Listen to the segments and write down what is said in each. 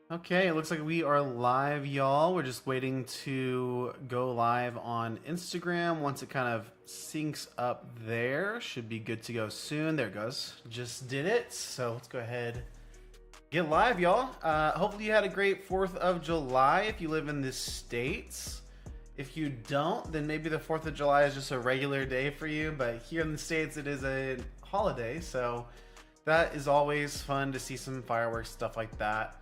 Okay, it looks like we are live, y'all. We're just waiting to go live on Instagram. Once it kind of syncs up there, should be good to go soon. There it goes. Just did it. So let's go ahead, get live, y'all. Hopefully you had a great 4th of July if you live in the States. If you don't, then maybe the 4th of July is just a regular day for you. But here in the States, it is a holiday. So that is always fun to see some fireworks, stuff like that.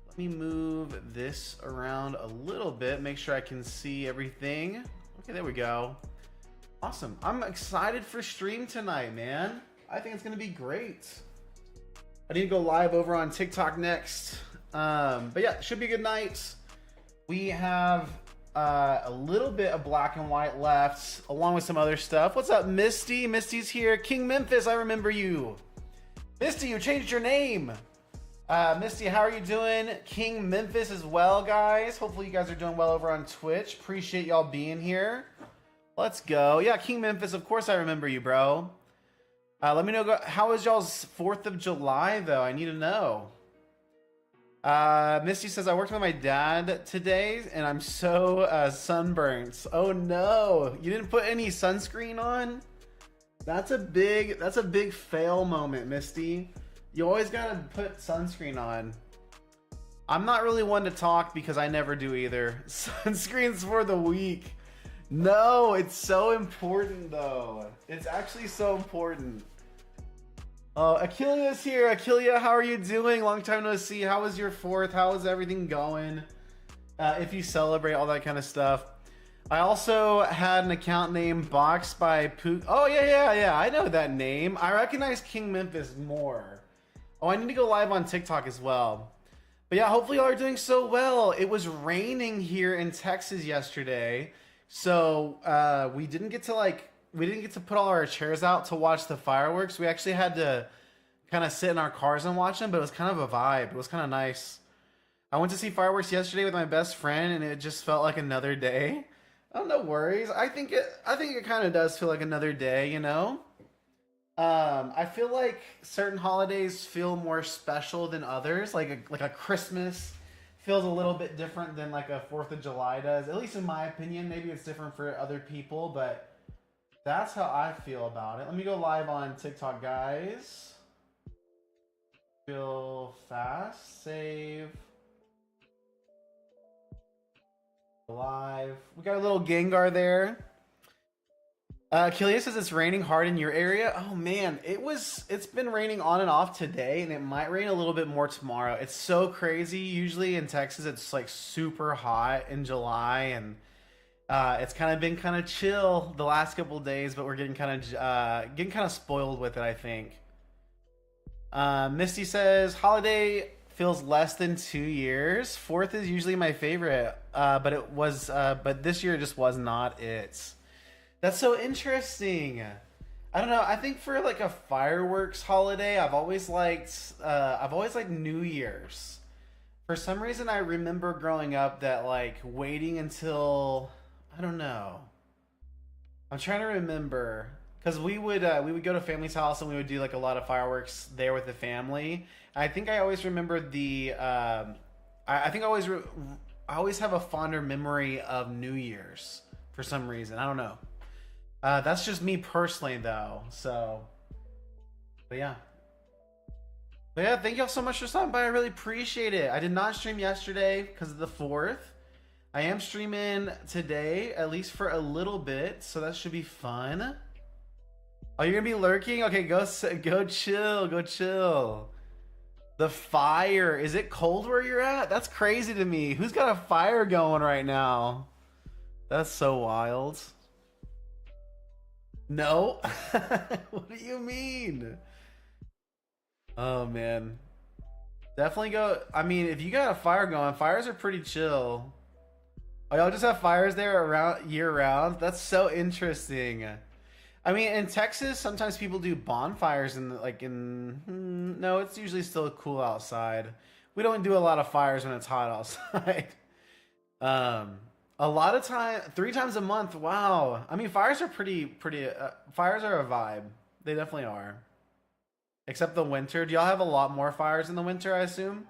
Let me move this around a little bit, make sure I can see everything. Okay, there we go. Awesome. I'm excited for stream tonight, man. I think it's gonna be great. I need to go live over on TikTok next. But yeah, should be a good night. We have a little bit of black and white left, along with some other stuff. What's up, Misty? Misty's here. King Memphis, I remember you. Misty, you changed your name. Misty, how are you doing? King Memphis as well, guys. Hopefully you guys are doing well over on Twitch. Appreciate y'all being here. Let's go. Yeah, King Memphis, of course I remember you, bro. Let me know, how was y'all's 4th of July, though? I need to know. Misty says, I worked with my dad today, and I'm so sunburnt. Oh, no. You didn't put any sunscreen on? That's a big fail moment, Misty. You always gotta put sunscreen on. I'm not really one to talk because I never do either. Sunscreen's for the weak. No, it's so important though. It's actually so important. Achillea's here. Achillea, how are you doing? Long time no see. How was your 4th? How is everything going? If you celebrate, all that kind of stuff. I also had an account named Box by Pook. Oh yeah. I know that name. I recognize King Memphis more. Oh, I need to go live on TikTok as well. But yeah, hopefully y'all are doing so well. It was raining here in Texas yesterday. So we didn't get to put all our chairs out to watch the fireworks. We actually had to kind of sit in our cars and watch them, but it was kind of a vibe. It was kind of nice. I went to see fireworks yesterday with my best friend and it just felt like another day. Oh, no worries. I think it kind of does feel like another day, you know? I feel like certain holidays feel more special than others. Like a Christmas feels a little bit different than like a 4th of July does. At least in my opinion. Maybe it's different for other people, but that's how I feel about it. Let me go live on TikTok, guys. Feel fast, save. Live. We got a little Gengar there. Killia says it's raining hard in your area. Oh man, it's been raining on and off today, and it might rain a little bit more tomorrow. It's so crazy. Usually in Texas, it's like super hot in July, and it's kind of been kind of chill the last couple of days, but we're getting kind of spoiled with it, I think. Misty says holiday feels less than 2 years. 4th is usually my favorite, but this year just was not it. That's so interesting. I don't know. I think for like a fireworks holiday, I've always liked New Year's. For some reason, I remember growing up that like waiting until, I don't know. I'm trying to remember because we would go to family's house and we would do like a lot of fireworks there with the family. I think I always remember I think I always have a fonder memory of New Year's for some reason. I don't know. That's just me personally, though. So, but yeah. But yeah, thank y'all so much for stopping by. I really appreciate it. I did not stream yesterday because of the 4th. I am streaming today, at least for a little bit, so that should be fun. Oh, you're gonna be lurking? Okay, go chill. The fire. Is it cold where you're at? That's crazy to me. Who's got a fire going right now? That's so wild. No. What do you mean? Oh man. Definitely go. I mean, if you got a fire going, fires are pretty chill. Oh, y'all just have fires there around year round? That's so interesting. I mean, in Texas, sometimes people do bonfires no, it's usually still cool outside. We don't do a lot of fires when it's hot outside. Um A lot of time, 3 times a month. Wow. I mean, fires are pretty. Fires are a vibe. They definitely are. Except the winter. Do y'all have a lot more fires in the winter? I assume.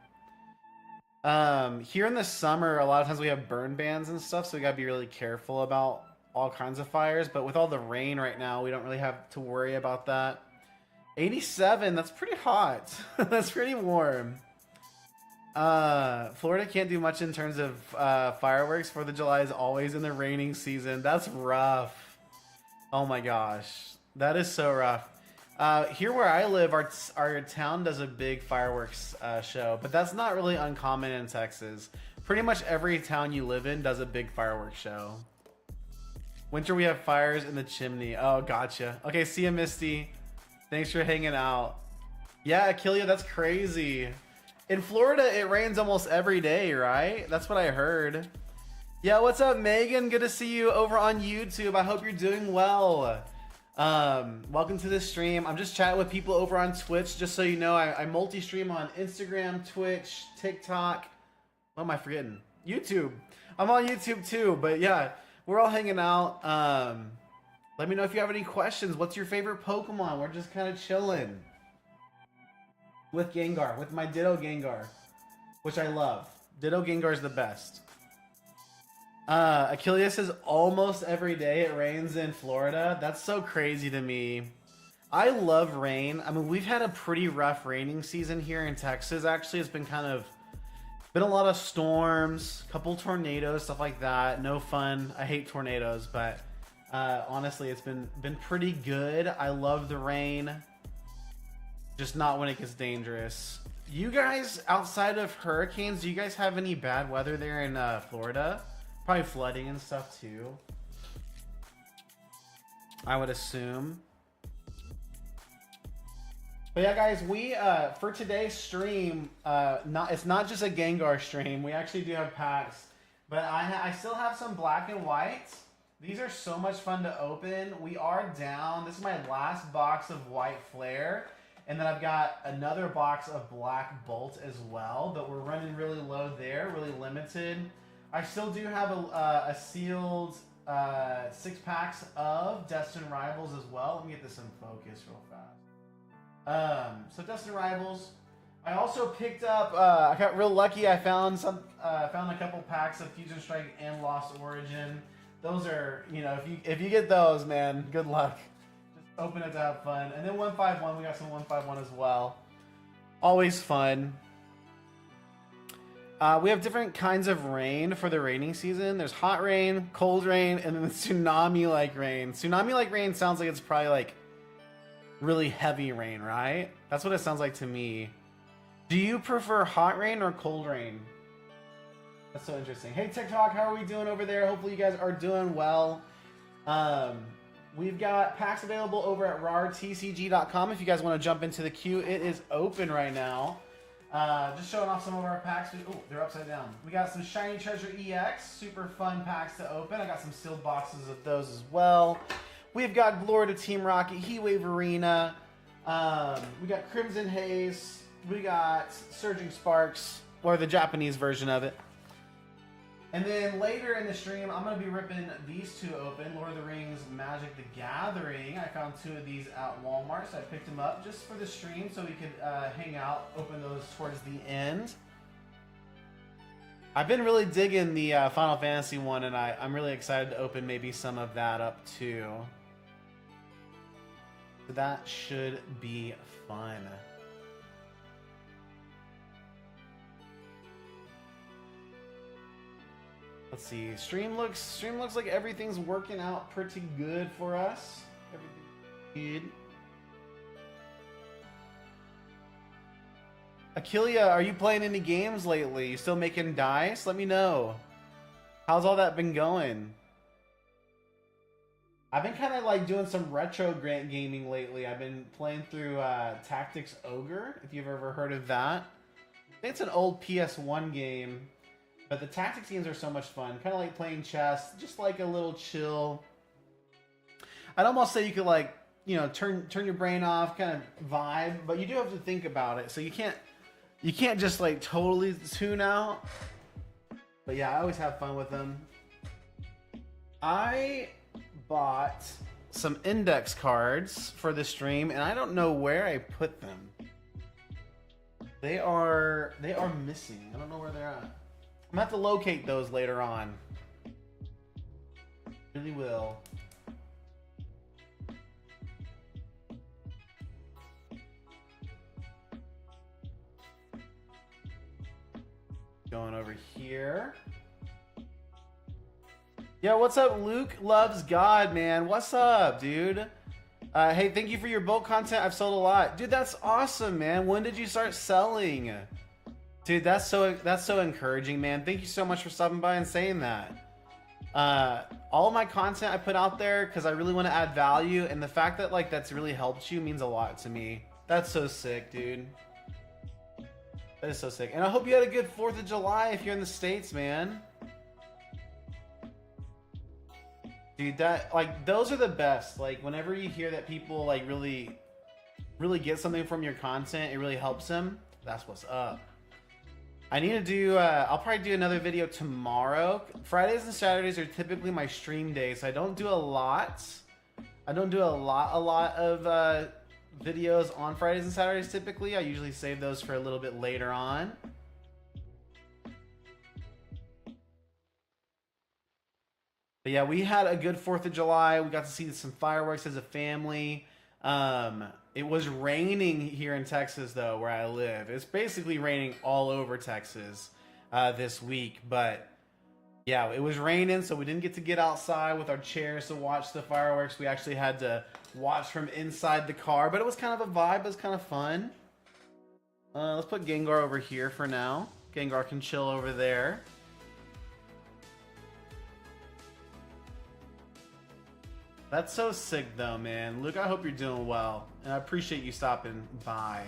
Here in the summer, a lot of times we have burn bans and stuff, so we gotta be really careful about all kinds of fires. But with all the rain right now, we don't really have to worry about that. 87, that's pretty hot. That's pretty warm. Florida can't do much in terms of fireworks. 4th of July is always in the raining season. That's rough. Oh my gosh. That is so rough. Here where I live, our town does a big fireworks show, but that's not really uncommon in Texas. Pretty much every town you live in does a big fireworks show. Winter, we have fires in the chimney. Oh, gotcha. Okay, see ya, Misty. Thanks for hanging out. Yeah, Akilia, that's crazy. In Florida, it rains almost every day, right? That's what I heard. Yeah, what's up, Megan? Good to see you over on YouTube. I hope you're doing well. Welcome to this stream. I'm just chatting with people over on Twitch. Just so you know, I multi-stream on Instagram, Twitch, TikTok. What am I forgetting? YouTube. I'm on YouTube too, but yeah, we're all hanging out. Let me know if you have any questions. What's your favorite Pokemon? We're just kind of chilling. With Gengar, with my Ditto Gengar, which I love. Ditto Gengar is the best. Achilles says almost every day it rains in Florida. That's so crazy to me. I love rain. I mean, we've had a pretty rough raining season here in Texas. Actually, it's been been a lot of storms, couple tornadoes, stuff like that. No fun. I hate tornadoes, but honestly, it's been pretty good. I love the rain. Just not when it gets dangerous. You guys, outside of hurricanes, do you guys have any bad weather there in Florida? Probably flooding and stuff too, I would assume. But yeah, guys, we for today's stream, it's not just a Gengar stream. We actually do have packs, but I still have some black and whites. These are so much fun to open. We are down. This is my last box of white flare. And then I've got another box of Black Bolt as well, but we're running really low there, really limited. I still do have a sealed 6 packs of Destined Rivals as well. Let me get this in focus real fast. So Destined Rivals. I also picked up, I got real lucky. I found a couple packs of Fusion Strike and Lost Origin. Those are, you know, if you get those, man, good luck. Open it to have fun. And then 151, we got some 151 as well. Always fun. We have different kinds of rain for the raining season. There's hot rain, cold rain, and then tsunami-like rain. Tsunami-like rain sounds like it's probably like really heavy rain, right? That's what it sounds like to me. Do you prefer hot rain or cold rain? That's so interesting. Hey, TikTok, how are we doing over there? Hopefully you guys are doing well. We've got packs available over at rartcg.com. If you guys want to jump into the queue, it is open right now. Just showing off some of our packs. Oh, they're upside down. We got some Shiny Treasure EX, super fun packs to open. I got some sealed boxes of those as well. We've got Glory to Team Rocket, Heatwave Arena. We got Crimson Haze. We got Surging Sparks, or the Japanese version of it. And then later in the stream, I'm going to be ripping these two open. Lord of the Rings Magic the Gathering. I found 2 of these at Walmart, so I picked them up just for the stream so we could hang out, open those towards the end. I've been really digging the Final Fantasy one, and I'm really excited to open maybe some of that up too. So that should be fun. Let's see. Stream looks like everything's working out pretty good for us. Everything's good. Akilia, are you playing any games lately? You still making dice? Let me know. How's all that been going? I've been kind of like doing some retro gaming lately. I've been playing through Tactics Ogre, if you've ever heard of that. I think it's an old PS1 game. But the tactics games are so much fun. Kind of like playing chess. Just like a little chill. I'd almost say you could like, you know, turn your brain off, kind of vibe. But you do have to think about it. So you can't just like totally tune out. But yeah, I always have fun with them. I bought some index cards for the stream. And I don't know where I put them. They are missing. I don't know where they're at. I'm gonna have to locate those later on. Really will. Going over here. Yo, what's up, Luke Loves God, man? What's up, dude? Hey, thank you for your bulk content. I've sold a lot. Dude, that's awesome, man. When did you start selling? Dude, that's so encouraging, man. Thank you so much for stopping by and saying that. All of my content I put out there because I really want to add value, and the fact that like that's really helped you means a lot to me. That's so sick, dude. That is so sick. And I hope you had a good 4th of July if you're in the States, man. Dude, that like those are the best. Like whenever you hear that people like really get something from your content, it really helps them. That's what's up. I need to do I'll probably do another video tomorrow. Fridays and Saturdays are typically my stream days. So I don't do a lot. I don't do a lot of videos on Fridays and Saturdays typically. I usually save those for a little bit later on. But yeah, we had a good 4th of July. We got to see some fireworks as a family. It was raining here in Texas, though, where I live. It's basically raining all over Texas this week. But yeah, it was raining, so we didn't get outside with our chairs to watch the fireworks. We actually had to watch from inside the car. But it was kind of a vibe. It was kind of fun. Let's put Gengar over here for now. Gengar can chill over there. That's so sick though, man. Luke, I hope you're doing well. And I appreciate you stopping by.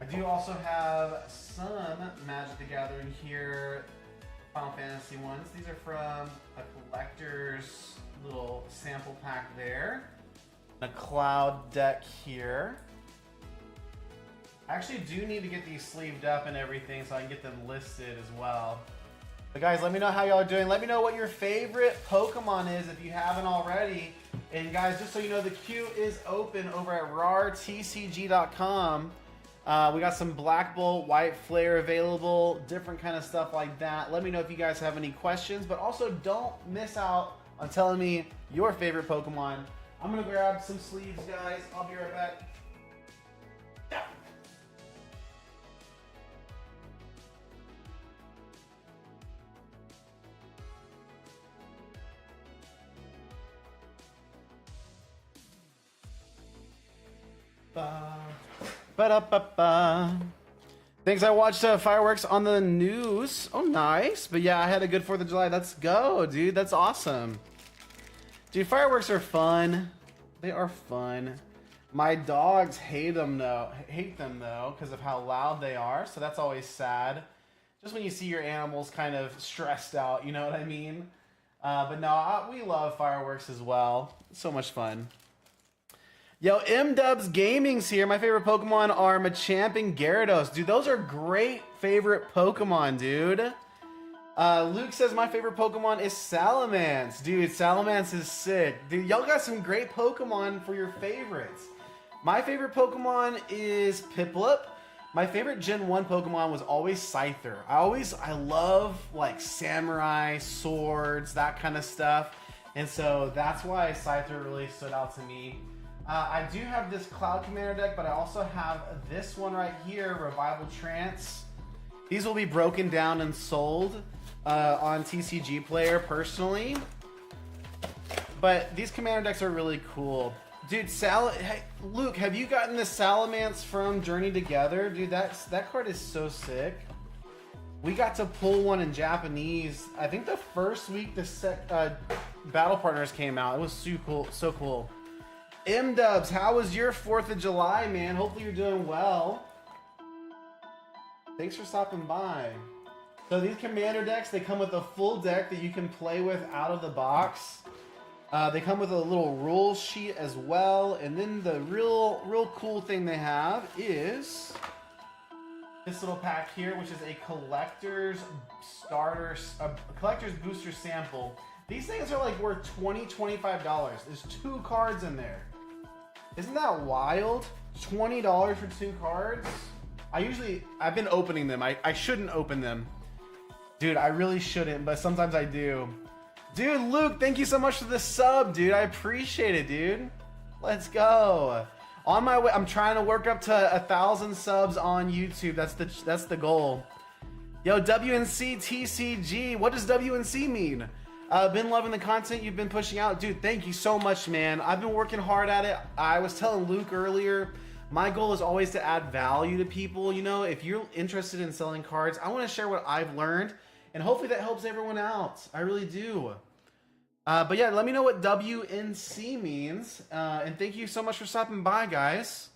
I do also have some Magic the Gathering here. Final Fantasy ones. These are from a collector's little sample pack there. A cloud deck here. I actually do need to get these sleeved up and everything so I can get them listed as well. But guys, let me know how y'all are doing. Let me know what your favorite Pokemon is if you haven't already. And guys, just so you know, the queue is open over at rartcg.com. We got some Black Bolt, White Flare available, different kind of stuff like that. Let me know if you guys have any questions, but also don't miss out on telling me your favorite Pokemon. I'm gonna grab some sleeves, guys. I'll be right back. Ba-da-ba-ba. Thanks. I watched fireworks on the news. Oh, nice. But yeah, I had a good 4th of July. Let's go, dude. That's awesome. Dude, fireworks are fun. They are fun. My dogs hate them though because of how loud they are. So that's always sad. Just when you see your animals kind of stressed out, you know what I mean? But no, we love fireworks as well. It's so much fun. Yo, M-Dubs Gaming's here. My favorite Pokemon are Machamp and Gyarados. Dude, those are great favorite Pokemon, dude. Luke says my favorite Pokemon is Salamence. Dude, Salamence is sick. Dude, y'all got some great Pokemon for your favorites. My favorite Pokemon is Piplup. My favorite Gen 1 Pokemon was always Scyther. I love like samurai, swords, that kind of stuff. And so that's why Scyther really stood out to me. I do have this Cloud Commander deck, but I also have this one right here, Revival Trance. These will be broken down and sold on TCG Player personally. But these Commander decks are really cool. Dude, hey, Luke, have you gotten the Salamence from Journey Together? Dude, that card is so sick. We got to pull one in Japanese. I think the first week the Battle Partners came out. It was so cool. M-Dubs, how was your 4th of July, man? Hopefully you're doing well. Thanks for stopping by. So these Commander decks, they come with a full deck that you can play with out of the box. They come with a little rule sheet as well. And then the real cool thing they have is this little pack here, which is a collector's booster sample. These things are like worth $20, $25. There's 2 cards in there. Isn't that wild? $20 for 2 cards? I've been opening them. I shouldn't open them. Dude, I really shouldn't, but sometimes I do. Dude, Luke, thank you so much for the sub, dude. I appreciate it, dude. Let's go. On my way, I'm trying to work up to 1,000 subs on YouTube. That's the goal. Yo, WNC TCG. What does WNC mean? Been loving the content you've been pushing out. Dude, thank you so much, man. I've been working hard at it. I was telling Luke earlier, my goal is always to add value to people. You know, if you're interested in selling cards, I want to share what I've learned, and hopefully that helps everyone out. I really do. But yeah, let me know what WNC means. And thank you so much for stopping by, guys.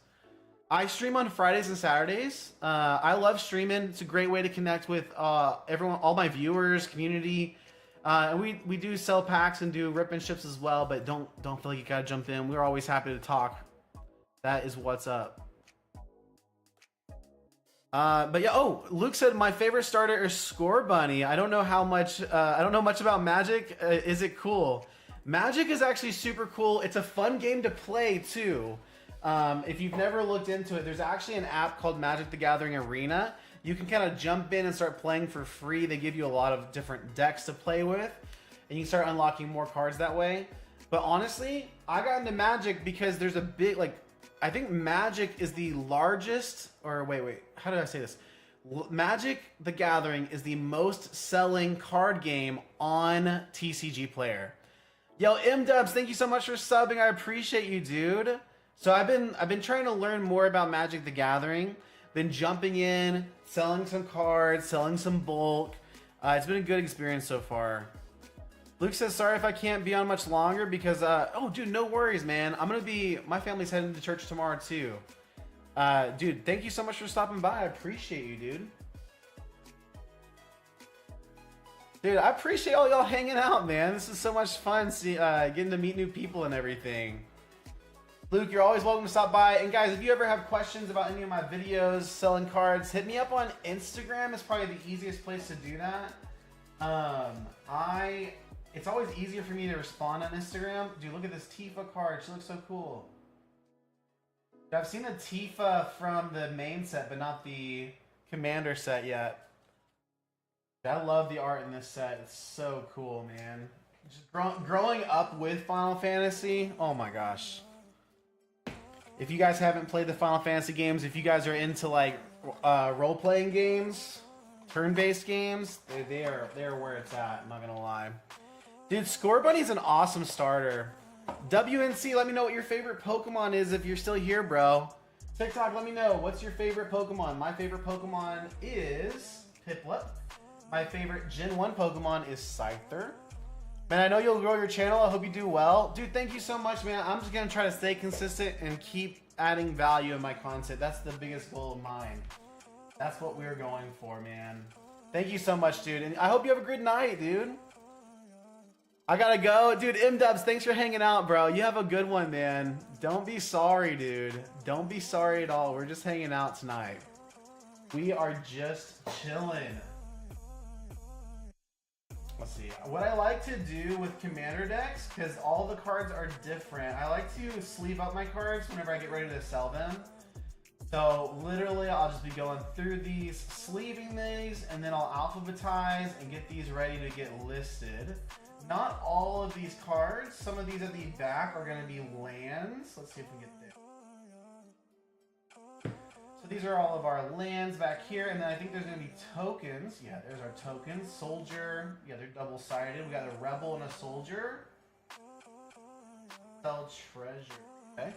I stream on Fridays and Saturdays. I love streaming. It's a great way to connect with everyone, all my viewers, community. And we do sell packs and do rip and ships as well, but don't feel like you gotta jump in. We're always happy to talk. That is what's up. But yeah, oh, Luke said my favorite starter is Score Bunny. I don't know how much, I don't know much about Magic. Is it cool? Magic is actually super cool. It's a fun game to play too. If you've never looked into it, there's actually an app called Magic the Gathering Arena. You can kind of jump in and start playing for free. They give you a lot of different decks to play with, and you start unlocking more cards that way. But honestly, I got into Magic because there's a big, like, I think Magic is the largest, or wait, how did I say this? Magic the Gathering is the most selling card game on TCG Player. Yo, M-Dubs, thank you so much for subbing. I appreciate you, dude. So I've been trying to learn more about Magic the Gathering. Been jumping in, selling some cards, selling some bulk. It's been a good experience so far. Luke says, sorry if I can't be on much longer because, oh, dude, no worries, man. My family's heading to church tomorrow, too. Dude, thank you so much for stopping by. I appreciate you, dude. Dude, I appreciate all y'all hanging out, man. This is so much fun getting to meet new people and everything. Luke, you're always welcome to stop by. And guys, if you ever have questions about any of my videos, selling cards, hit me up on Instagram. It's probably the easiest place to do that. It's always easier for me to respond on Instagram. Dude, look at this Tifa card. She looks so cool. I've seen the Tifa from the main set, but not the Commander set yet. I love the art in this set. It's so cool, man. Just growing up with Final Fantasy, oh my gosh. If you guys haven't played the Final Fantasy games, if you guys are into like role-playing games, turn-based games, they are where it's at, I'm not gonna lie. Dude, Score Bunny's an awesome starter. WNC, let me know what your favorite Pokemon is if you're still here, bro. TikTok, let me know, what's your favorite Pokemon? My favorite Pokemon is Piplup. My favorite Gen 1 Pokemon is Scyther. Man, I know you'll grow your channel. I hope you do well. Dude, thank you so much, man. I'm just going to try to stay consistent and keep adding value in my content. That's the biggest goal of mine. That's what we're going for, man. Thank you so much, dude. And I hope you have a good night, dude. I got to go. Dude, M-Dubs, thanks for hanging out, bro. You have a good one, man. Don't be sorry, dude. Don't be sorry at all. We're just hanging out tonight. We are just chilling. Let's see. What I like to do with Commander decks, because all the cards are different, I like to sleeve up my cards whenever I get ready to sell them. So literally, I'll just be going through these, sleeving these, and then I'll alphabetize and get these ready to get listed. Not all of these cards. Some of these at the back are going to be lands. Let's see if we get there. So these are all of our lands back here, and then I think there's going to be tokens. Yeah, there's our tokens. Soldier. Yeah, they're double-sided. We got a rebel and a soldier. Sell treasure. Okay.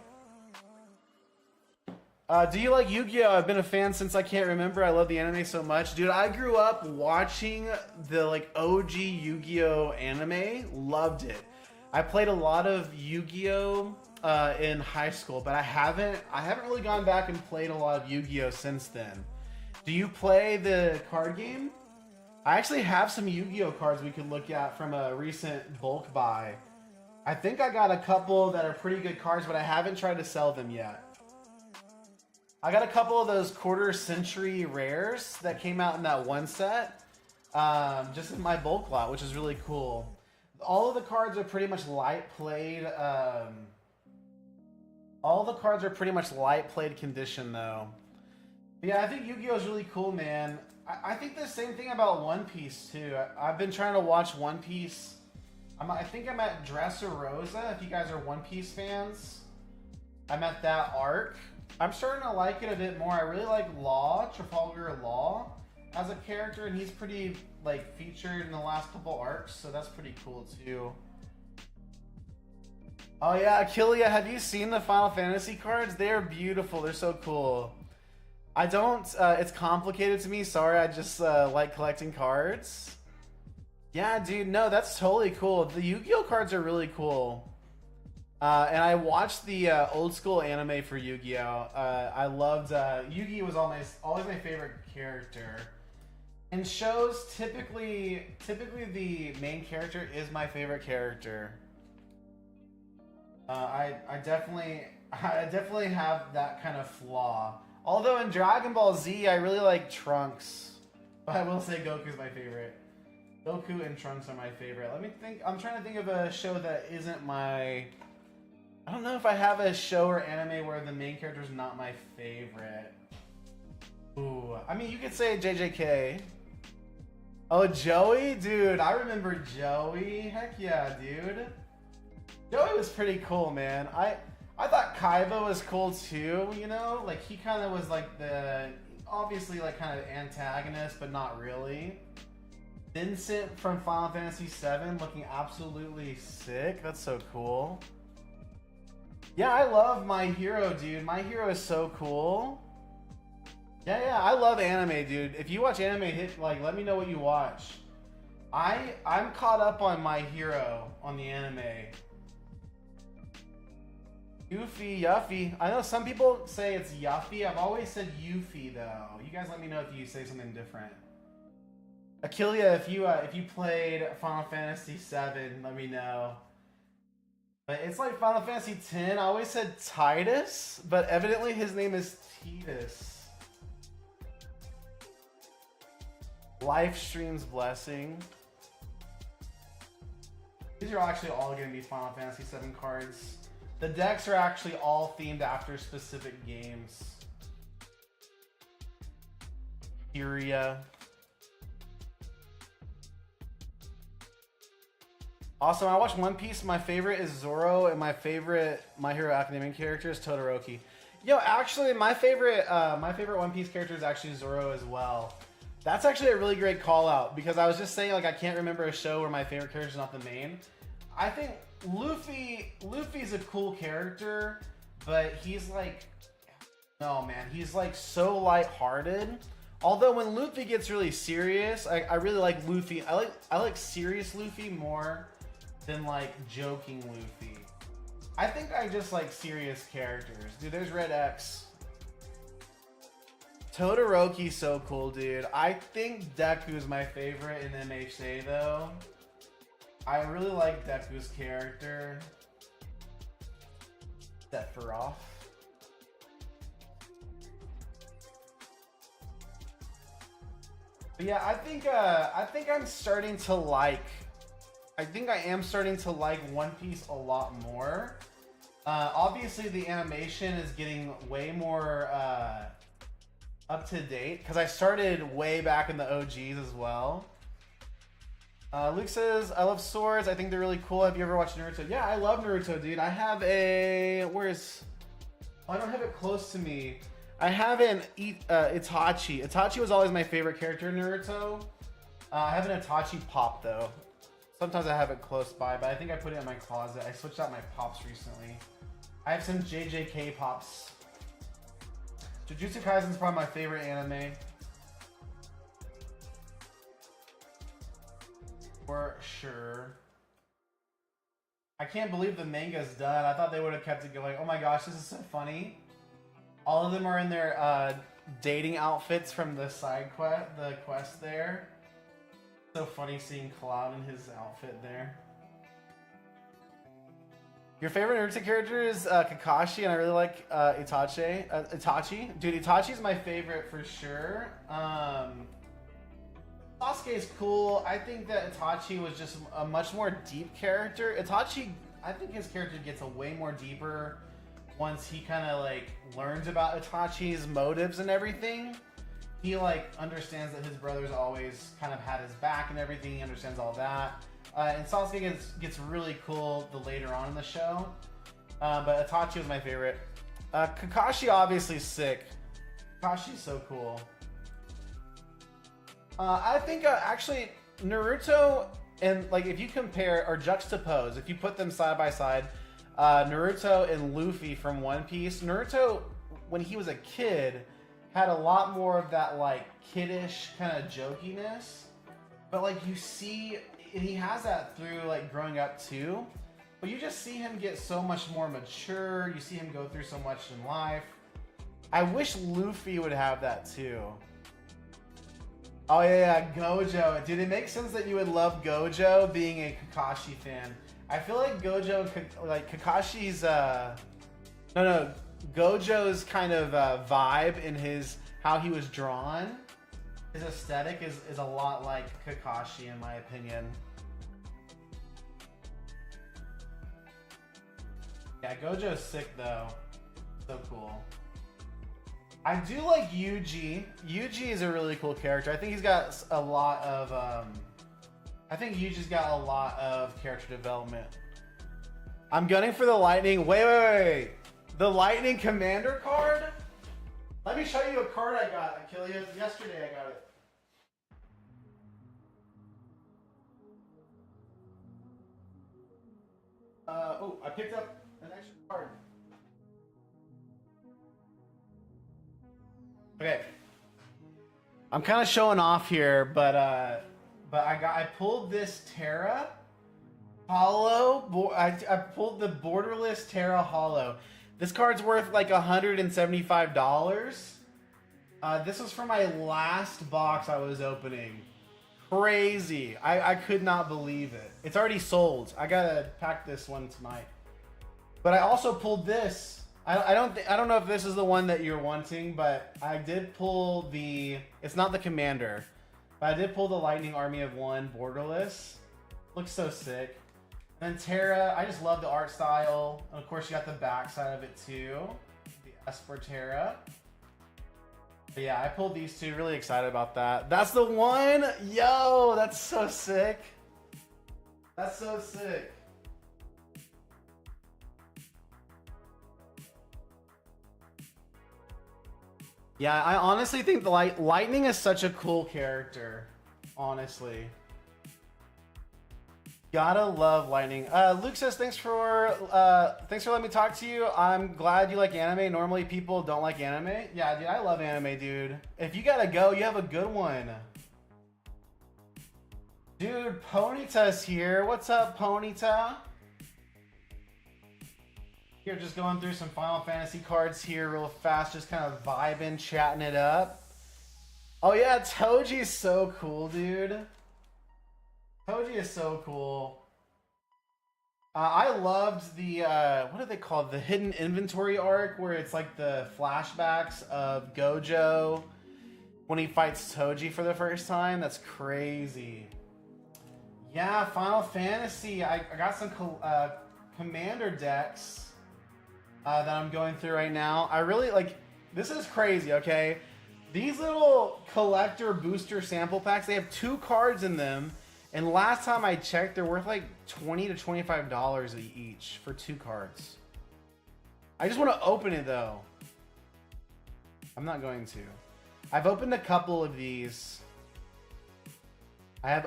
Do you like Yu-Gi-Oh? I've been a fan since I can't remember. I love the anime so much. Dude, I grew up watching the like OG Yu-Gi-Oh anime. Loved it. I played a lot of Yu-Gi-Oh in high school, but I haven't really gone back and played a lot of Yu-Gi-Oh since then. Do you play the card game? I actually have some Yu-Gi-Oh cards we could look at from a recent bulk buy. I think I got a couple that are pretty good cards, but I haven't tried to sell them yet. I got a couple of those quarter-century rares that came out in that one set, just in my bulk lot, which is really cool. All of the cards are pretty much light played. All the cards are pretty much light played condition though. But yeah, I think Yu-Gi-Oh is really cool, man. I think the same thing about One Piece too. I've been trying to watch One Piece. I think I'm at Dressrosa. If you guys are One Piece fans, I'm at that arc. I'm starting to like it a bit more. I really like Law, Trafalgar Law, as a character, and he's pretty like featured in the last couple arcs, so that's pretty cool too. Oh yeah, Akilia, have you seen the Final Fantasy cards? They are beautiful. They're so cool. I don't. It's complicated to me. Sorry, I just like collecting cards. Yeah, dude. No, that's totally cool. The Yu-Gi-Oh cards are really cool. And I watched the old school anime for Yu-Gi-Oh. I loved Yu-Gi-Oh was always my favorite character. In shows, typically the main character is my favorite character. I definitely have that kind of flaw. Although in Dragon Ball Z, I really like Trunks. But I will say Goku's my favorite. Goku and Trunks are my favorite. Let me think. I'm trying to think of a show that isn't my... I don't know if I have a show or anime where the main character is not my favorite. Ooh, I mean, you could say JJK. Oh, Joey? Dude, I remember Joey. Heck yeah, dude. Joey was pretty cool, man. I thought Kaiba was cool too, you know? Like, he kind of was like the... Obviously, like, kind of antagonist, but not really. Vincent from Final Fantasy VII looking absolutely sick. That's so cool. Yeah, I love My Hero, dude. My Hero is so cool. Yeah, I love anime, dude. If you watch anime, let me know what you watch. I'm caught up on My Hero on the anime. Yuffie, Yuffie. I know some people say it's Yuffie. I've always said Yuffie though. You guys let me know if you say something different. Akilia, if you played Final Fantasy VII, let me know. But it's like Final Fantasy X. I always said Titus, but evidently his name is Titus. Livestream's Blessing. These are actually all going to be Final Fantasy VII cards. The decks are actually all themed after specific games. Furia. Awesome, I watched One Piece. My favorite is Zoro, and my favorite My Hero Academia character is Todoroki. Yo, actually, my favorite One Piece character is actually Zoro as well. That's actually a really great call out because I was just saying like I can't remember a show where my favorite character is not the main. I think Luffy's a cool character, but he's like, no man, he's like so lighthearted. Although when Luffy gets really serious, I really like Luffy. I like serious Luffy more than like joking Luffy. I think I just like serious characters. Dude, there's Red X. Todoroki's so cool, dude. I think Deku's my favorite in MHA though. I really like Deku's character. Sephiroth. But yeah, I think I'm starting to like. I think I am starting to like One Piece a lot more. Obviously, the animation is getting way more up to date because I started way back in the OGs as well. Luke says, I love swords. I think they're really cool. Have you ever watched Naruto? Yeah, I love Naruto, dude. I have a... Where's... Oh, I don't have it close to me. I have an Itachi. Itachi was always my favorite character in Naruto. I have an Itachi pop, though. Sometimes I have it close by, but I think I put it in my closet. I switched out my pops recently. I have some JJK pops. Jujutsu Kaisen is probably my favorite anime. For sure. I can't believe the manga's done. I thought they would have kept it going. Oh my gosh, this is so funny. All of them are in their dating outfits from the quest there. So funny seeing Cloud in his outfit there. Your favorite Naruto character is Kakashi, and I really like Itachi. Dude, Itachi's my favorite for sure. Sasuke is cool. I think that Itachi was just a much more deep character. Itachi, I think his character gets a way more deeper once he kind of like learns about Itachi's motives and everything. He like understands that his brother's always kind of had his back and everything. He understands all that. And Sasuke gets really cool the later on in the show. But Itachi was my favorite. Kakashi obviously sick. Kakashi's so cool. I think actually Naruto and like if you compare or juxtapose, if you put them side by side, Naruto and Luffy from One Piece. Naruto, when he was a kid, had a lot more of that like kiddish kind of jokiness, but like you see, and he has that through like growing up too. But you just see him get so much more mature. You see him go through so much in life. I wish Luffy would have that too. Oh yeah, Gojo. Dude, it makes sense that you would love Gojo being a Kakashi fan. I feel like Gojo, like Kakashi's, Gojo's kind of vibe in his, how he was drawn, his aesthetic is a lot like Kakashi in my opinion. Yeah, Gojo's sick though. So cool. I do like Yuji. Yuji is a really cool character. I think he's got a lot of, I think Yuji's got a lot of character development. I'm gunning for the Lightning. Wait. The Lightning Commander card? Let me show you a card I got, Achilles. Yesterday I got it. Oh, I picked up an extra card. Okay, I'm kind of showing off here, but I pulled this Terra Hollow. I pulled the Borderless Terra Hollow. This card's worth like $175. This was from my last box I was opening. Crazy! I could not believe it. It's already sold. I gotta pack this one tonight. But I also pulled this. I don't know if this is the one that you're wanting, but I did pull the. It's not the Commander, but I did pull the Lightning Army of One Borderless. Looks so sick. And then Terra, I just love the art style. And of course, you got the back side of it too, the Esper Terra. But yeah, I pulled these two. Really excited about that. That's the one. Yo, that's so sick. That's so sick. Yeah, I honestly think the Lightning is such a cool character. Honestly. Gotta love Lightning. Luke says, thanks for letting me talk to you. I'm glad you like anime. Normally people don't like anime. Yeah, dude, I love anime, dude. If you gotta go, you have a good one. Dude, Ponyta's here. What's up, Ponyta? Here, just going through some Final Fantasy cards here real fast, just kind of vibing, chatting it up. Oh yeah, Toji's so cool, dude. Toji is so cool. I loved the, what are they called? The hidden inventory arc, where it's like the flashbacks of Gojo when he fights Toji for the first time. That's crazy. Yeah, Final Fantasy. I got some Commander decks that I'm going through right now. I really like, this is crazy, okay? These little collector booster sample packs, they have 2 cards in them. And last time I checked, they're worth like $20 to $25 each for 2 cards. I just want to open it though. I'm not going to. I've opened a couple of these. but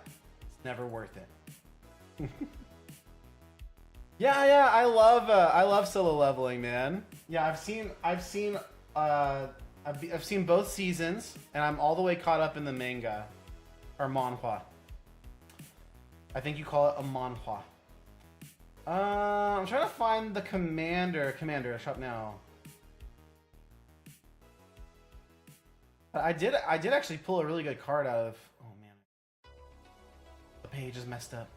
it's never worth it. Yeah, I love solo leveling, man. Yeah, I've seen both seasons, and I'm all the way caught up in the manga. Or manhwa. I think you call it a manhwa. I'm trying to find the Commander. Shop now. I did actually pull a really good card out of. Oh man, the page is messed up.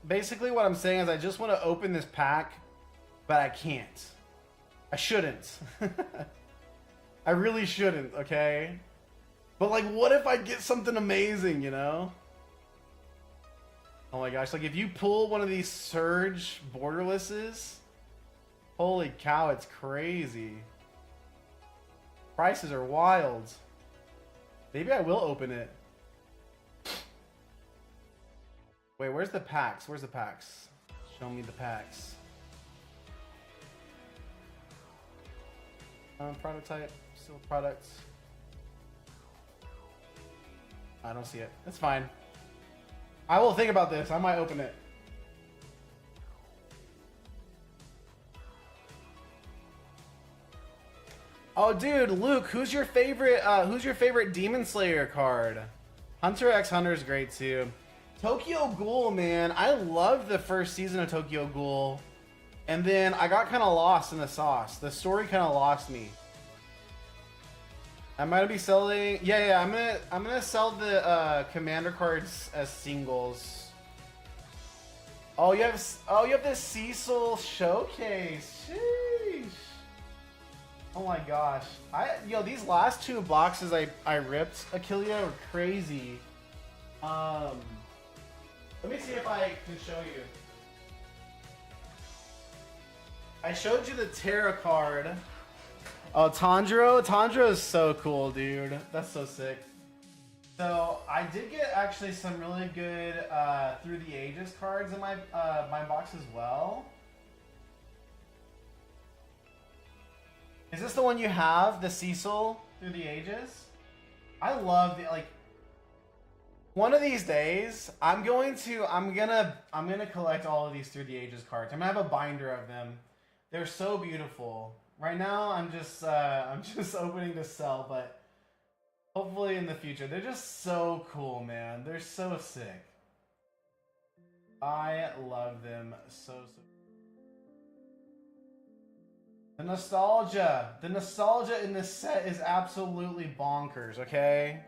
Basically what I'm saying is I just want to open this pack, but I can't. I shouldn't. I really shouldn't, okay? But like, what if I get something amazing, you know? Oh my gosh, like if you pull one of these Surge borderlesses, holy cow, it's crazy. Prices are wild. Maybe I will open it. Wait, where's the packs? Where's the packs? Show me the packs. Prototype, still products. I don't see it. It's fine. I will think about this. I might open it. Oh, dude, Luke, who's your favorite Demon Slayer card? Hunter x Hunter is great too. Tokyo Ghoul, man, I loved the first season of Tokyo Ghoul, and then I got kind of lost in the sauce. The story kind of lost me. I might be selling. Yeah. I'm gonna sell the commander cards as singles. Oh, you have this Cecil showcase. Sheesh. Oh my gosh. These last two boxes I ripped, Achillea, were crazy. Let me see if I can show you. I showed you the Terra card. Oh, Tanjiro? Tanjiro is so cool, dude. That's so sick. So, I did get actually some really good Through the Ages cards in my box as well. Is this the one you have? The Cecil Through the Ages? I love the, like, one of these days, I'm gonna collect all of these Through the Ages cards. I'm gonna have a binder of them. They're so beautiful. Right now, I'm just opening to sell, but hopefully in the future. They're just so cool, man. They're so sick. I love them so. The nostalgia in this set is absolutely bonkers. Okay.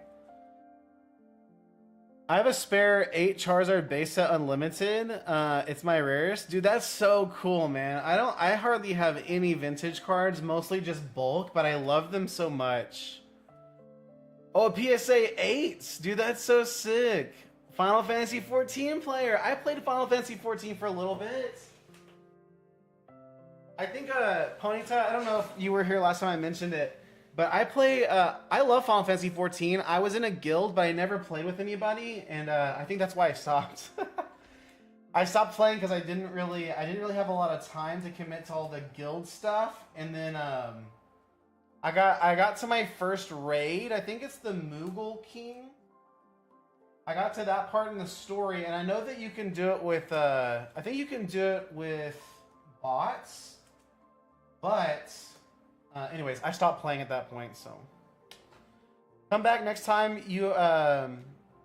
I have a spare 8 Charizard base set unlimited. It's my rarest. Dude, that's so cool, man. I hardly have any vintage cards, mostly just bulk, but I love them so much. Oh, a PSA 8s. Dude, that's so sick. Final Fantasy 14 player. I played Final Fantasy 14 for a little bit. I think Ponyta, I don't know if you were here last time I mentioned it. But I love Final Fantasy 14. I was in a guild, but I never played with anybody, and I think that's why I stopped. I stopped playing because I didn't really have a lot of time to commit to all the guild stuff. And then I got to my first raid. I think it's the Moogle King. I got to that part in the story, and I know that you can do it with I think you can do it with bots, but. Anyways, I stopped playing at that point, so come back next time you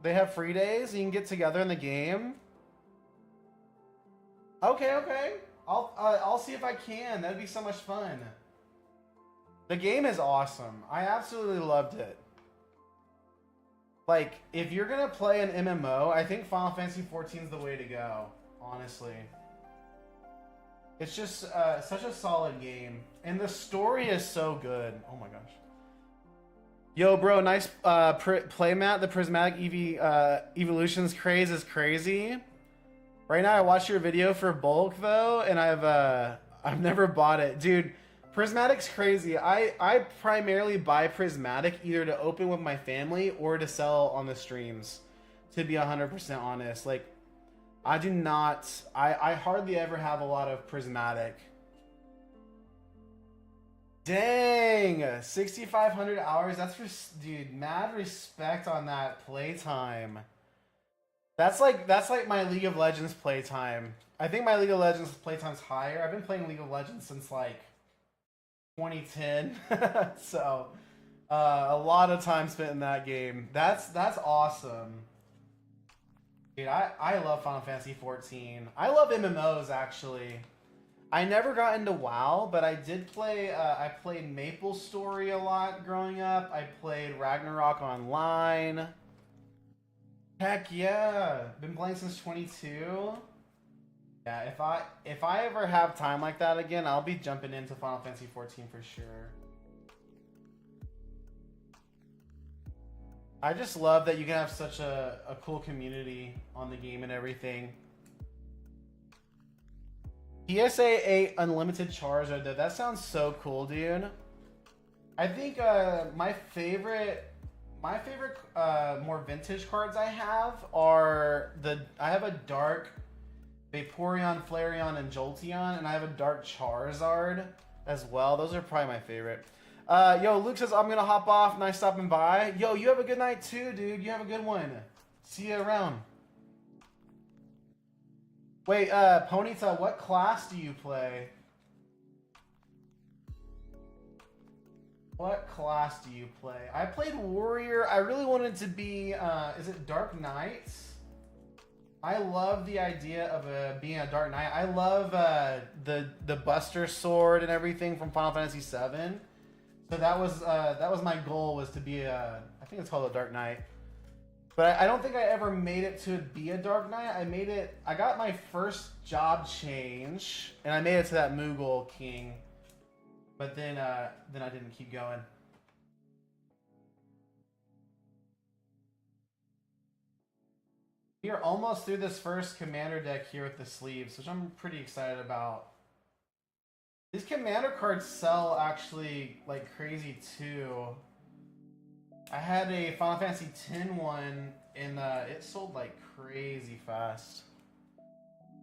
they have free days and you can get together in the game. Okay. I'll see if I can. That'd be so much fun. The game is awesome. I absolutely loved it. Like, if you're gonna play an MMO, I think Final Fantasy 14 is the way to go, honestly. It's just such a solid game. And the story is so good. Oh my gosh. Yo, bro, nice playmat. The Prismatic Evolutions craze is crazy. Right now, I watched your video for bulk, though, and I've never bought it. Dude, Prismatic's crazy. I primarily buy Prismatic either to open with my family or to sell on the streams, to be 100% honest. Like, I do not... I hardly ever have a lot of Prismatic. Dang! 6,500 hours? That's for... Dude, mad respect on that playtime. That's like my League of Legends playtime. I think my League of Legends playtime's higher. I've been playing League of Legends since, like, 2010. So, a lot of time spent in that game. That's awesome. Dude, I love Final Fantasy 14. I love MMOs, actually. I never got into WoW, but I did play, I played MapleStory a lot growing up. I played Ragnarok Online. Heck yeah. Been playing since 22. Yeah, if I ever have time like that again, I'll be jumping into Final Fantasy 14 for sure. I just love that you can have such a cool community on the game and everything. PSA 8 Unlimited Charizard, though. That sounds so cool, dude. I think my favorite more vintage cards I have are I have a dark Vaporeon, Flareon, and Jolteon, and I have a dark Charizard as well. Those are probably my favorite. Yo, Luke says, I'm gonna hop off. Nice stopping by. Yo, you have a good night too, dude. You have a good one. See you around. Wait, Ponyta, what class do you play? What class do you play? I played Warrior. I really wanted to be, is it Dark Knights? I love the idea of being a Dark Knight. I love the Buster Sword and everything from Final Fantasy VII. So that was my goal, was to be I think it's called a Dark Knight. But I don't think I ever made it to be a Dark Knight. I got my first job change, and I made it to that Moogle King. But then I didn't keep going. We are almost through this first commander deck here with the sleeves, which I'm pretty excited about. These commander cards sell actually like crazy too. I had a Final Fantasy X one, and it sold like crazy fast.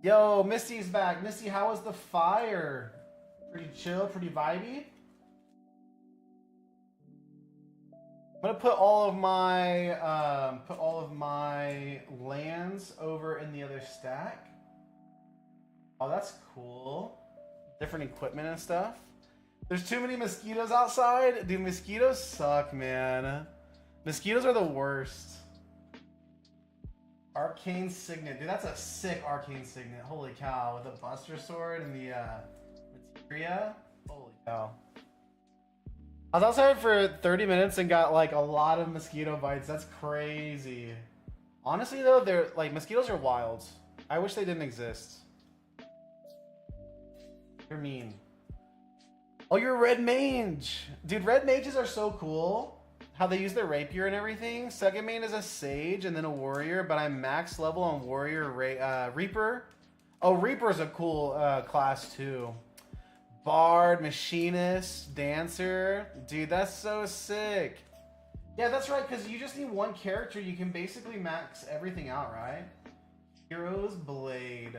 Yo, Misty's back. Misty, how was the fire? Pretty chill, pretty vibey. I'm gonna put all of my lands over in the other stack. Oh, that's cool. Different equipment and stuff. There's too many mosquitoes outside. Dude, mosquitoes suck, man. Mosquitoes are the worst. Arcane Signet. Dude, that's a sick Arcane Signet. Holy cow. With the Buster Sword and the materia. Holy cow. I was outside for 30 minutes and got like a lot of mosquito bites. That's crazy. Honestly though, they're like, mosquitoes are wild. I wish they didn't exist. You're mean. Oh, you're Red Mage. Dude, Red Mages are so cool. How they use their rapier and everything. Second main is a Sage and then a Warrior, but I'm max level on Warrior Reaper. Oh, Reaper's a cool class too. Bard, Machinist, Dancer. Dude, that's so sick. Yeah, that's right, because you just need one character. You can basically max everything out, right? Hero's Blade.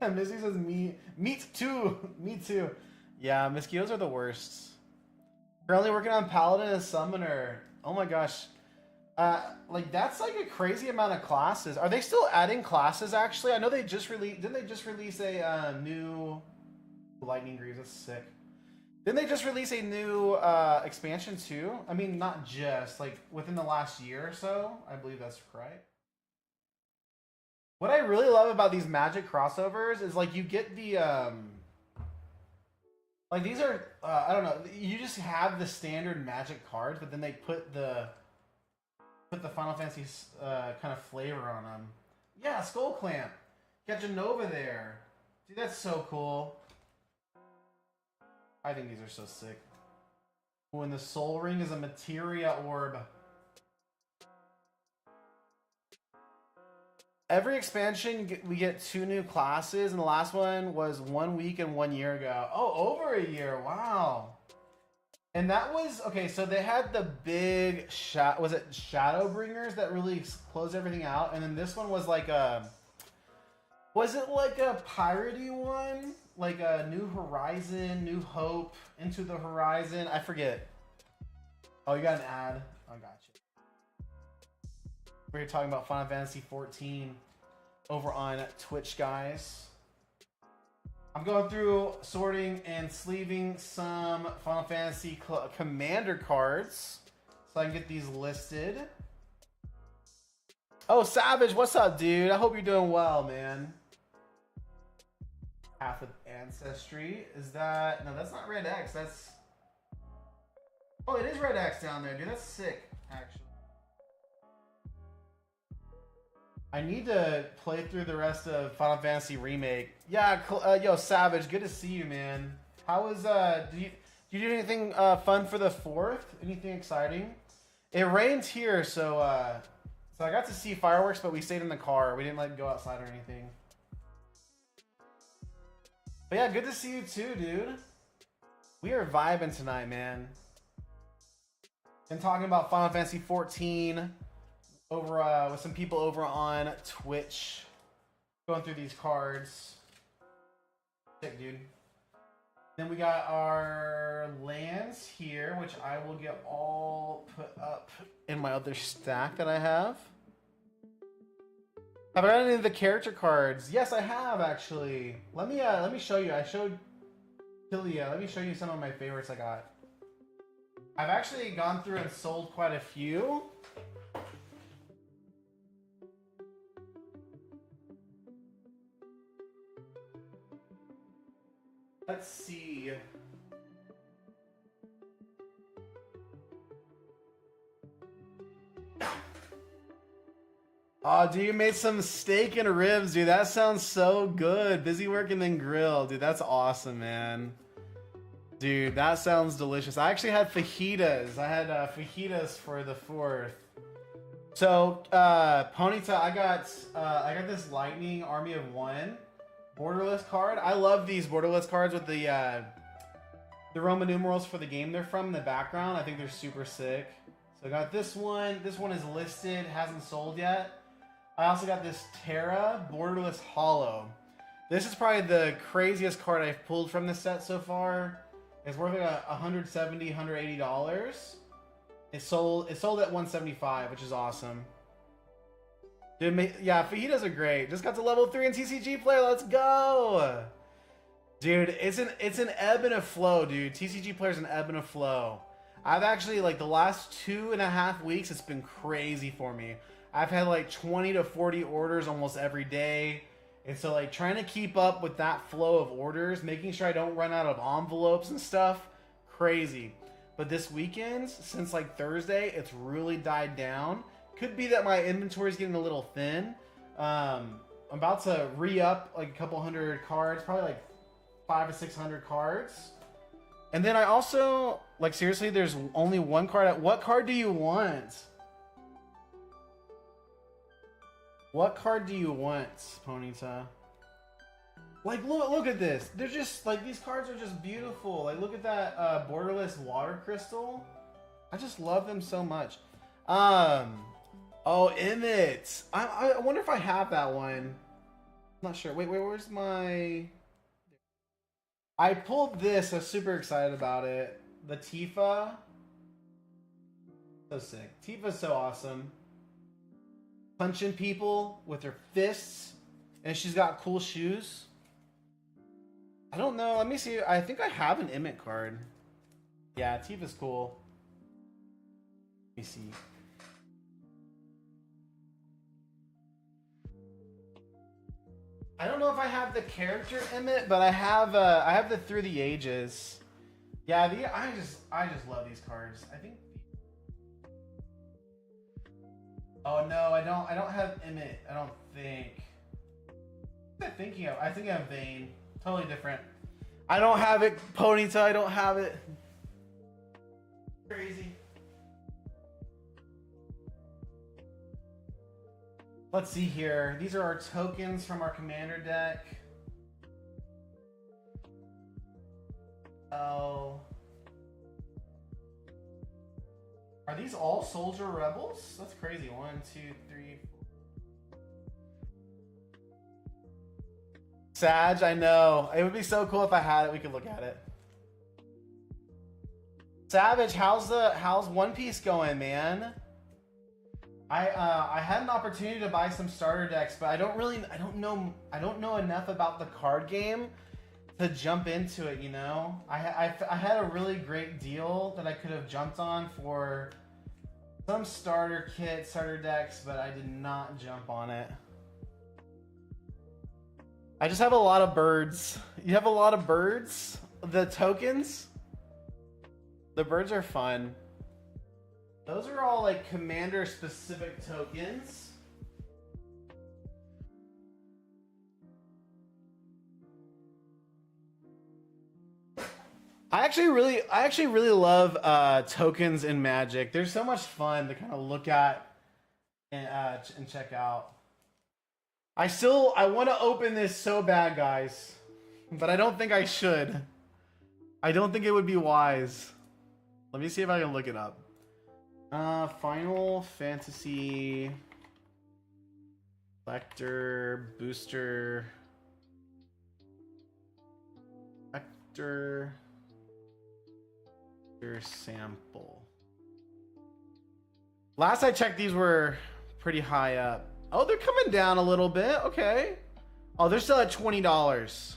Missy says, me too. Me too. Yeah, mosquitoes are the worst. Currently working on Paladin and Summoner. Oh my gosh. Like that's like a crazy amount of classes. Are they still adding classes actually? I know they just released, didn't they just release a new Lightning Greaves? That's sick. Didn't they just release a new expansion too? I mean, not just, like within the last year or so. I believe that's right. What I really love about these Magic crossovers is like you get the like these are I don't know, you just have the standard Magic cards, but then they put the Final Fantasy kind of flavor on them. Yeah, Skull Clamp. Got Genova there. Dude, that's so cool. I think these are so sick. When the Soul Ring is a Materia Orb. Every expansion, we get 2 new classes, and the last one was 1 week and 1 year ago. Oh, over a year. Wow. And that was, okay, so they had the big, was it Shadowbringers that really closed everything out? And then this one was like a, was it like a piratey one? Like a New Horizon, New Hope, Into the Horizon? I forget. Oh, you got an ad? I got you. We're talking about Final Fantasy 14 over on Twitch, guys. I'm going through sorting and sleeving some Final Fantasy Commander cards so I can get these listed. Oh, Savage, what's up, dude? I hope you're doing well, man. Half of Ancestry. Is that... No, that's not Red X. That's... Oh, it is Red X down there, dude. That's sick, actually. I need to play through the rest of Final Fantasy Remake. Yeah, yo, Savage, good to see you, man. How was did you do anything fun for the 4th? Anything exciting? It rained here, so I got to see fireworks, but we stayed in the car. We didn't like go outside or anything. But yeah, good to see you too, dude. We are vibing tonight, man. Been talking about Final Fantasy 14 over with some people over on Twitch. Going through these cards. Sick, dude. Then we got our lands here, which I will get all put up in my other stack that I have. Have I got any of the character cards? Yes, I have actually. Let me show you. I showed Tilia. Let me show you some of my favorites I got. I've actually gone through and sold quite a few. Let's see. Oh, dude, you made some steak and ribs, dude. That sounds so good. Busy working then grill. Dude, that's awesome, man. Dude, that sounds delicious. I actually had fajitas. I had fajitas for the 4th. So, Ponyta, I got this Lightning Army of One borderless card. I love these borderless cards with the Roman numerals for the game they're from in the background. I think they're super sick. So I got this one. This one is listed, hasn't sold yet. I also got this Terra borderless hollow. This is probably the craziest card I've pulled from this set so far. It's worth like $170, $180. It sold at $175, which is awesome. Dude, yeah, fajitas are great. Just got to level 3 in TCG player. Let's go, dude. It's an ebb and a flow, dude. TCG player's an ebb and a flow. I've actually, like, the last 2.5 weeks, it's been crazy for me. I've had like 20 to 40 orders almost every day. And so, like, trying to keep up with that flow of orders, making sure I don't run out of envelopes and stuff, crazy. But this weekend, since like Thursday, it's really died down. Could be that my inventory is getting a little thin. I'm about to re-up like a couple hundred cards, probably like 500 to 600 cards. And then I also, like, seriously, there's only one card. What card do you want? What card do you want, Ponyta? Like, look at this. They're just, like, these cards are just beautiful. Like, look at that borderless water crystal. I just love them so much. Oh, Emmett. I wonder if I have that one. I'm not sure. Wait, where's my... I pulled this. I was super excited about it. The Tifa. So sick. Tifa's so awesome. Punching people with her fists. And she's got cool shoes. I don't know. Let me see. I think I have an Emmett card. Yeah, Tifa's cool. Let me see. I don't know if I have the character Emmett, but I have the Through the Ages. Yeah, I just love these cards. I think. Oh no, I don't have Emmett. I don't think. What am I thinking of? I think I have Vayne. Totally different. I don't have it, Ponyta. I don't have it. Crazy. Let's see here. These are our tokens from our commander deck. Oh. Are these all soldier rebels? That's crazy. 1, 2, 3, 4. Sag, I know. It would be so cool if I had it. We could look at it. Savage, how's One Piece going, man? I had an opportunity to buy some starter decks, but I don't know enough about the card game to jump into it, you know? I had a really great deal that I could have jumped on for some starter decks, but I did not jump on it. I just have a lot of birds. You have a lot of birds? The tokens? The birds are fun. Those are all like commander specific tokens. I actually really love tokens in Magic. They're so much fun to kind of look at and check out. I want to open this so bad, guys, but I don't think I should. I don't think it would be wise. Let me see if I can look it up. Final Fantasy Collector Booster Collector sample. Last I checked, these were pretty high up. Oh, they're coming down a little bit. Okay. Oh, they're still at $20.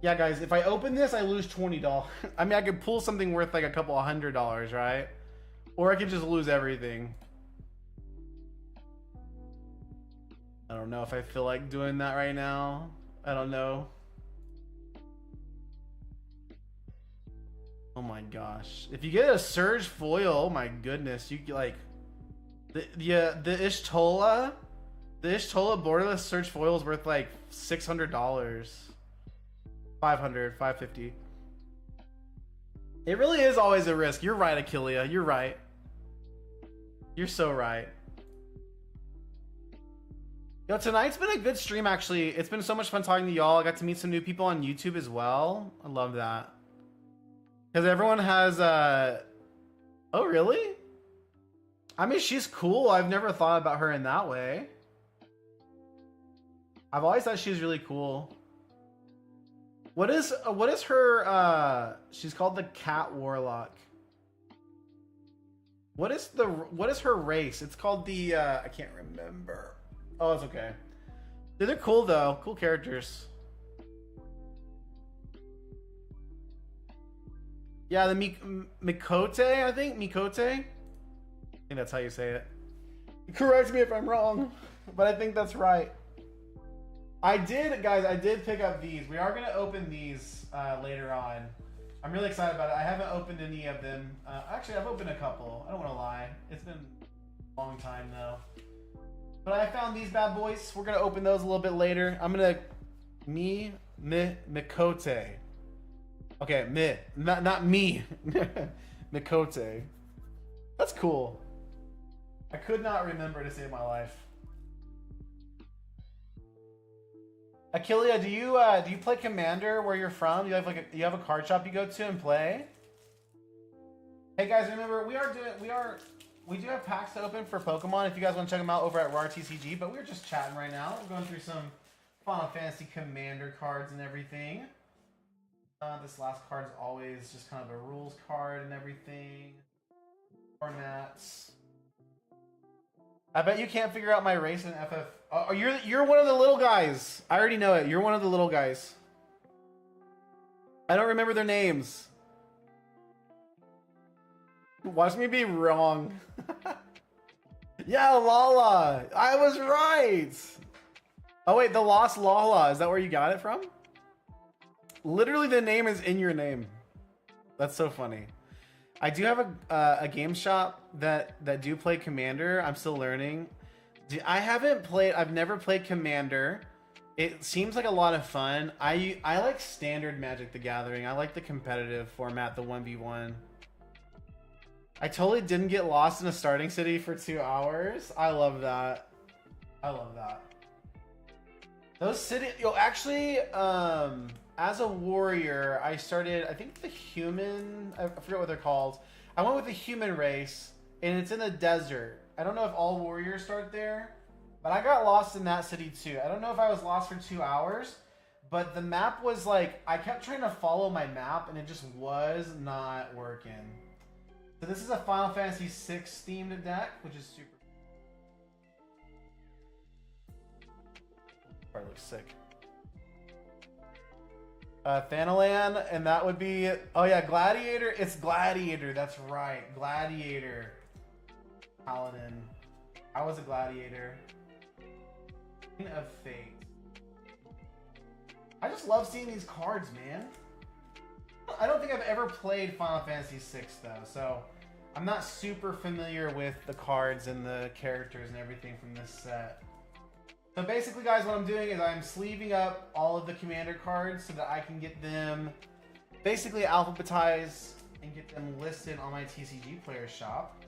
Yeah, guys, if I open this, I lose $20. I mean, I could pull something worth like a couple of $100, right? Or I could just lose everything. I don't know if I feel like doing that right now. I don't know. Oh my gosh. If you get a Surge foil, oh my goodness, you get like the Ishtola borderless Surge foil is worth like $600. 500, 550. It really is always a risk. You're right, Achillea. You're right. You're so right. Yo, tonight's been a good stream, actually. It's been so much fun talking to y'all. I got to meet some new people on YouTube as well. I love that. Because everyone has, Oh, really? I mean, she's cool. I've never thought about her in that way. I've always thought she's really cool. What is her, she's called the Cat Warlock. What is her race? It's called the, I can't remember. Oh, it's okay. Dude, they're cool though. Cool characters. Yeah, the Mikote, I think. Mikote? I think that's how you say it. Correct me if I'm wrong, but I think that's right. I did pick up these. We are going to open these later on. I'm really excited about it. I haven't opened any of them. Actually, I've opened a couple. I don't want to lie. It's been a long time though. But I found these bad boys. We're going to open those a little bit later. I'm going to... Mikote. Okay, not me. Mikote. That's cool. I could not remember to save my life. Achillea, do you play Commander where you're from? Do you have a card shop you go to and play? Hey guys, remember we do have packs to open for Pokemon if you guys want to check them out over at RAR TCG, but we're just chatting right now. We're going through some Final Fantasy Commander cards and everything. This last card is always just kind of a rules card and everything. Formats. I bet you can't figure out my race in FF. Oh, you're one of the little guys. I already know it. You're one of the little guys. I don't remember their names. Watch me be wrong. Yeah, Lala. I was right. Oh wait, the Lost Lala. Is that where you got it from? Literally, the name is in your name. That's so funny. I do have a game shop that do play Commander. I'm still learning. I've never played Commander. It seems like a lot of fun. I like standard Magic the Gathering. I like the competitive format, the 1v1. I totally didn't get lost in a starting city for 2 hours. I love that. I love that. Those cities, actually, as a warrior, I started, I think the human, I forget what they're called. I went with the human race, and it's in the desert. I don't know if all warriors start there, but I got lost in that city too. I don't know if I was lost for 2 hours, but the map was like, I kept trying to follow my map, and it just was not working. So this is a Final Fantasy VI themed deck, which is super. Probably looks sick. Thanalan, and that would be, oh yeah, Gladiator. It's Gladiator, that's right. Gladiator. Paladin. I was a Gladiator. Queen of Fate. I just love seeing these cards, man. I don't think I've ever played Final Fantasy VI though, so I'm not super familiar with the cards and the characters and everything from this set. So basically, guys, what I'm doing is I'm sleeving up all of the Commander cards so that I can get them basically alphabetize and get them listed on my TCG Player shop.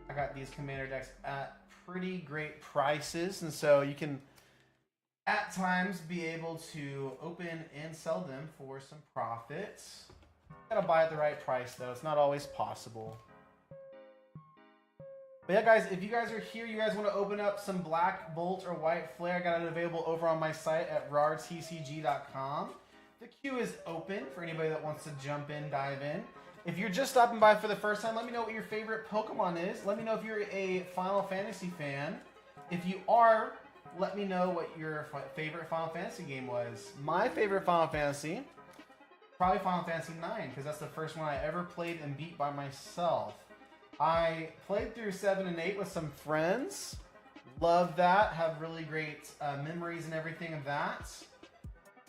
I got these commander decks at pretty great prices, and so you can at times be able to open and sell them for some profits. Gotta buy at the right price though, it's not always possible. But yeah guys, if you guys are here, you guys want to open up some Black Bolt or White Flare, I got it available over on my site at rartcg.com. The queue is open for anybody that wants to jump in, dive in. If you're just stopping by for the first time, let me know what your favorite Pokemon is. Let me know if you're a Final Fantasy fan. If you are, let me know what your favorite Final Fantasy game was. My favorite Final Fantasy, probably Final Fantasy IX, because that's the first one I ever played and beat by myself. I played through 7 and 8 with some friends. Love that. Have really great memories and everything of that.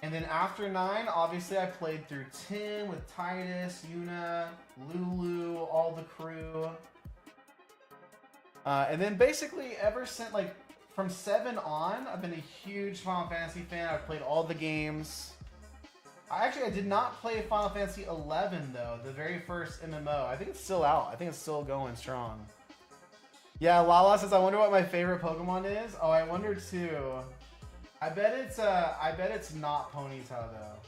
And then after 9, obviously I played through 10 with Titus, Yuna, Lulu, all the crew. And then basically ever since, like, from 7 on, I've been a huge Final Fantasy fan. I've played all the games. I did not play Final Fantasy 11 though, the very first MMO. I think it's still out. I think it's still going strong. Yeah, Lala says, I wonder what my favorite Pokemon is. Oh, I wonder too. I bet it's not Ponyta though.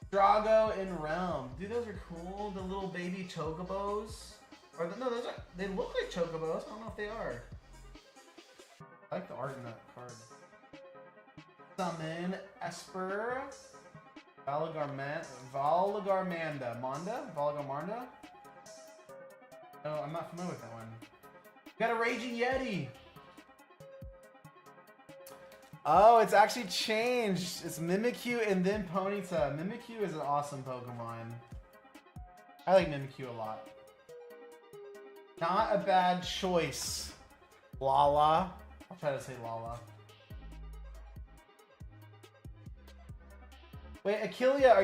Drago and Realm. Dude, those are cool. The little baby chocobos. No, they look like chocobos. I don't know if they are. I like the art in that card. Summon Esper. Valagarmanda. Valagarmanda? Oh, I'm not familiar with that one. We got a Raging Yeti. Oh, it's actually changed. It's Mimikyu and then Ponyta. Mimikyu is an awesome Pokemon. I like Mimikyu a lot. Not a bad choice. Lala. I'll try to say Lala. Wait, Achillia,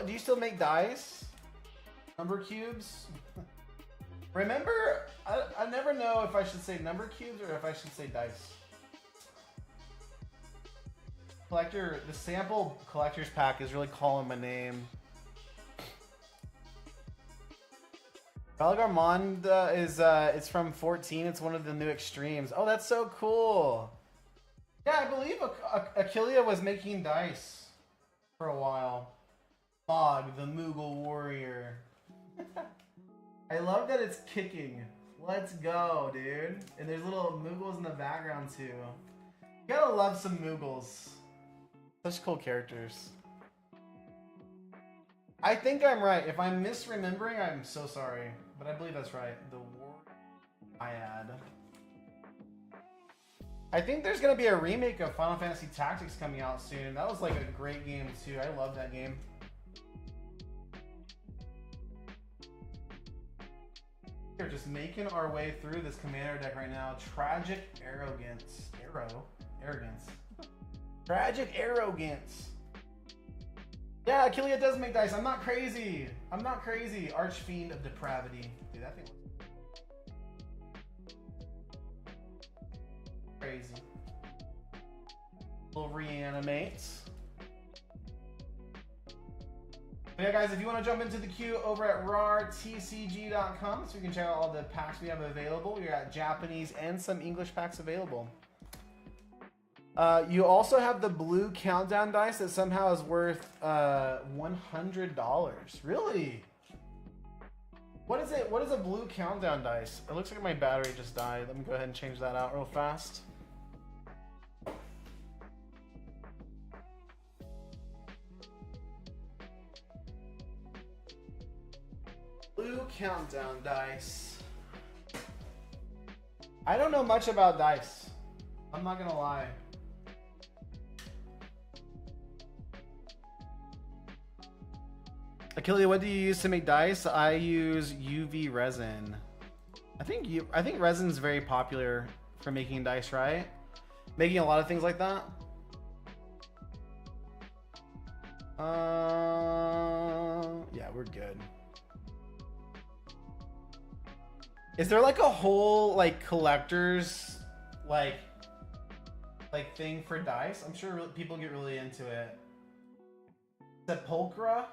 do you still make dice? Number cubes? Remember, I never know if I should say number cubes or if I should say dice. The sample collector's pack is really calling my name. Valagarmanda is it's from 14. It's one of the new extremes. Oh, that's so cool. Yeah, I believe Achillia was making dice for a while. Mog, the Moogle warrior. I love that it's kicking. Let's go, dude. And there's little Moogles in the background too. You gotta love some Moogles. Such cool characters. I think I'm right. If I'm misremembering, I'm so sorry. But I believe that's right. The War Iad. I think there's going to be a remake of Final Fantasy Tactics coming out soon. That was like a great game too. I love that game. We're just making our way through this commander deck right now. Tragic Arrogance. Arrogance. Tragic Arrogance. Yeah, Achillia does make dice. I'm not crazy. I'm not crazy. Archfiend of Depravity. Dude, that thing was crazy. We'll reanimate. But yeah, guys, if you want to jump into the queue over at rartcg.com, so you can check out all the packs we have available. We got Japanese and some English packs available. You also have the blue countdown dice that somehow is worth $100. Really? What is it? What is a blue countdown dice? It looks like my battery just died. Let me go ahead and change that out real fast. Blue countdown dice. I don't know much about dice. I'm not gonna lie. Achillia, what do you use to make dice? I use UV resin. I think resin's very popular for making dice, right? Making a lot of things like that. Yeah, we're good. Is there like a whole like collector's like thing for dice? I'm sure people get really into it. Sepulchra?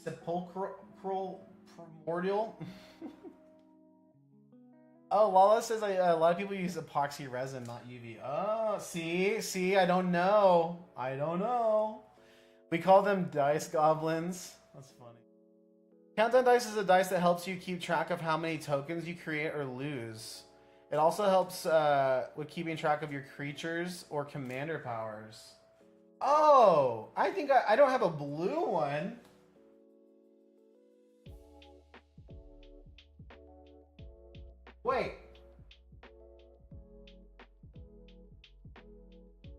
Sepulchral primordial? Oh, Lala says a lot of people use epoxy resin, not UV. Oh, see, I don't know. We call them dice goblins. That's funny. Countdown dice is a dice that helps you keep track of how many tokens you create or lose. It also helps with keeping track of your creatures or commander powers. Oh, I think I don't have a blue one. Wait.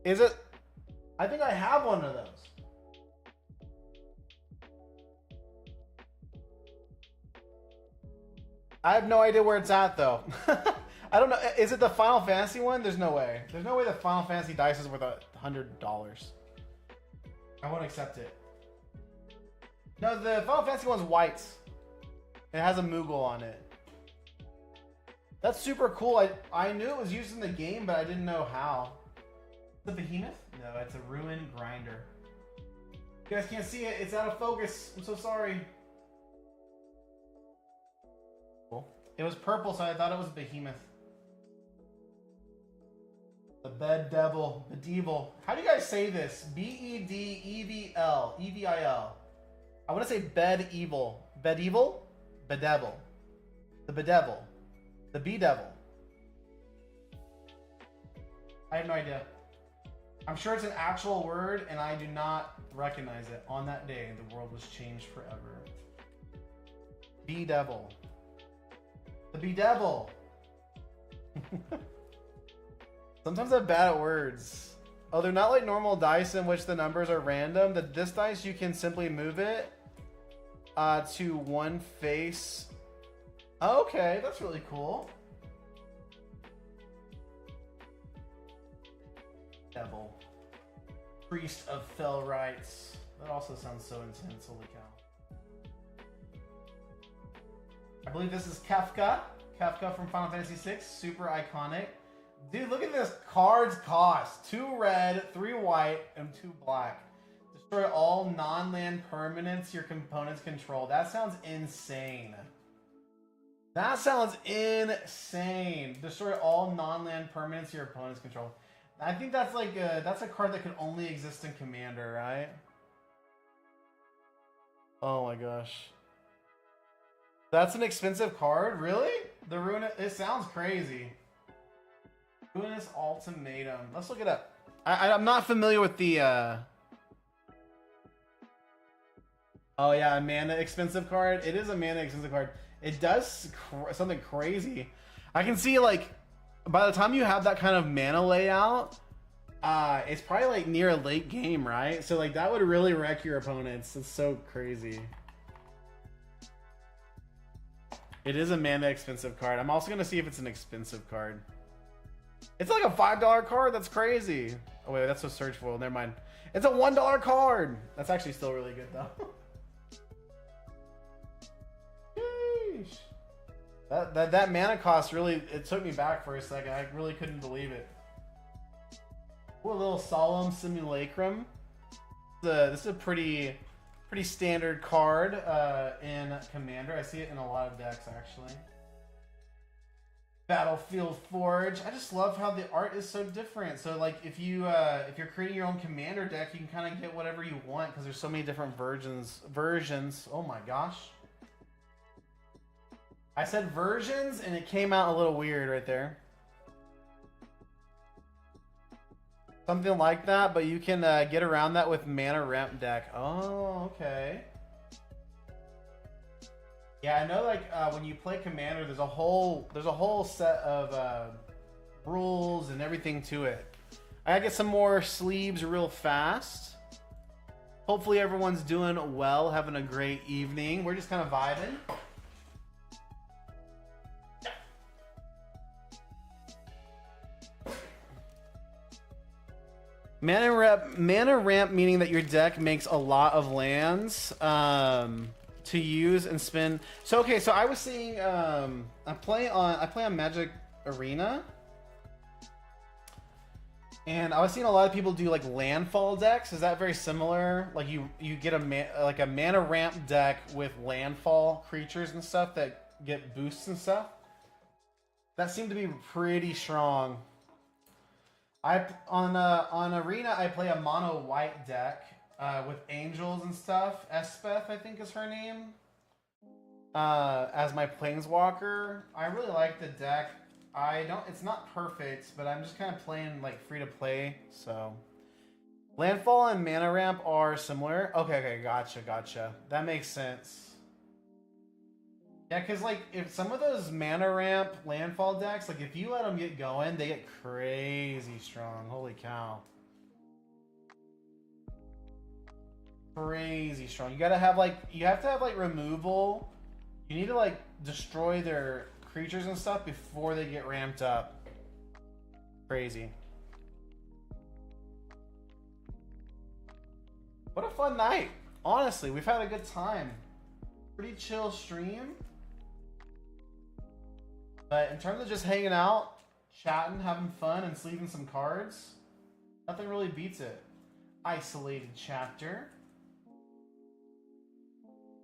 Is it? I think I have one of those. I have no idea where it's at though. I don't know. Is it the Final Fantasy one? There's no way. There's no way the Final Fantasy dice is worth $100. I won't accept it. No, the Final Fantasy one's white. It has a Moogle on it. That's super cool. I knew it was used in the game, but I didn't know how. The Behemoth? No, it's a Ruin Grinder. You guys can't see it. It's out of focus. I'm so sorry. Cool. It was purple, so I thought it was Behemoth. The Bedevil. How do you guys say this? B-E-D-E-V-L. E-V-I-L. I want to say Bedevil. Bedevil? Bedevil. The Bedevil. The Bedevil. I have no idea. I'm sure it's an actual word, and I do not recognize it. On that day, the world was changed forever. Bedevil. The Bedevil. Sometimes I'm bad at words. Oh, they're not like normal dice in which the numbers are random. This dice, you can simply move it to one face. Okay, that's really cool. Devil. Priest of Fell Rites. That also sounds so intense, holy cow. I believe this is Kefka. Kefka from Final Fantasy VI, super iconic. Dude, look at this card's cost. 2 red, 3 white, and 2 black. Destroy all non-land permanents your components control. That sounds insane. That sounds insane. Destroy all non-land permanents your opponents control. I think that's like that's a card that could only exist in Commander, right? Oh my gosh. That's an expensive card? Really? The Ruinous... It sounds crazy. Ruinous Ultimatum. Let's look it up. I'm not familiar with the... Oh yeah, a mana expensive card. It is a mana expensive card. It does something crazy. I can see like... By the time you have that kind of mana layout, it's probably like near a late game, right? So like that would really wreck your opponents. It's so crazy. It is a mana expensive card. I'm also gonna see if it's an expensive card. It's like a $5 card. That's crazy. Oh wait, that's a search for. Never mind. It's a $1 card. That's actually still really good though. Sheesh. That mana cost really, it took me back for a second. I really couldn't believe it. Ooh, a little Solemn Simulacrum. This is a pretty standard card in Commander. I see it in a lot of decks actually. Battlefield Forge. I just love how the art is so different. So like if you're creating your own Commander deck, you can kind of get whatever you want because there's so many different versions. Oh my gosh. I said versions, and it came out a little weird right there. Something like that, but you can get around that with Mana Ramp deck. Oh, okay. Yeah, I know. Like when you play Commander, there's a whole set of rules and everything to it. I gotta get some more sleeves real fast. Hopefully, everyone's doing well, having a great evening. We're just kind of vibing. Mana ramp meaning that your deck makes a lot of lands to use and spin. So okay, so I was seeing I play on Magic Arena, And I was seeing a lot of people do like landfall decks. Is that very similar? Like you get a mana ramp deck with landfall creatures and stuff that get boosts and stuff. That seemed to be pretty strong. On Arena I play a mono white deck with angels and stuff. Espeth, I think is her name. As my planeswalker. I really like the deck. It's not perfect, but I'm just kind of playing like free to play, so. Landfall and Mana Ramp are similar. Okay, gotcha. That makes sense. Yeah, because like if some of those Mana Ramp Landfall decks, like if you let them get going, they get crazy strong. Holy cow. Crazy strong. You have to have like removal. You need to like destroy their creatures and stuff before they get ramped up. Crazy. What a fun night. Honestly, we've had a good time. Pretty chill stream. But in terms of just hanging out, chatting, having fun, and sleeving some cards, nothing really beats it. Isolated Chapter.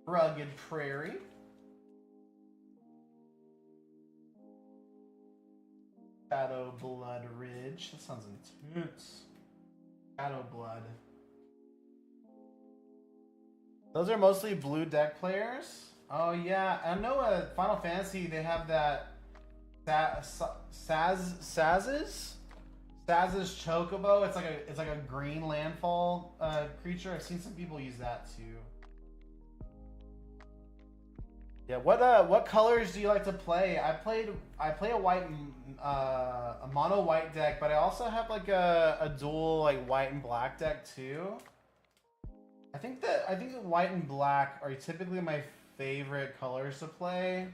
Rugged Prairie. Shadow Blood Ridge. That sounds intense. Shadow Blood. Those are mostly blue deck players. Oh yeah, I know Final Fantasy they have that Saz's Chocobo. It's like a green landfall creature. I've seen some people use that too. Yeah, what colors do you like to play? I play a mono white deck, but I also have like a dual like white and black deck too. I think that white and black are typically my favorite colors to play.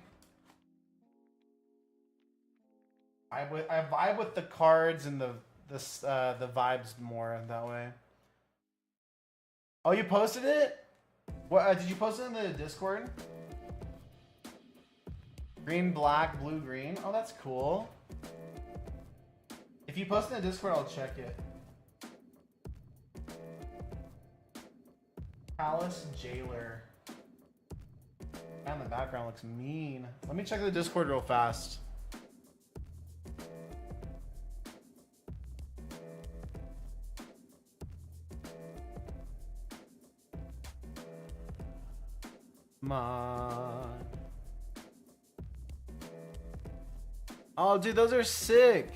I vibe with the cards and the vibes more that way. Oh, you posted it? What did you post it in the Discord? Green, black, blue, green. Oh, that's cool. If you post in the Discord, I'll check it. Palace Jailer. Man, the background looks mean. Let me check the Discord real fast. Come on. Oh, dude, those are sick.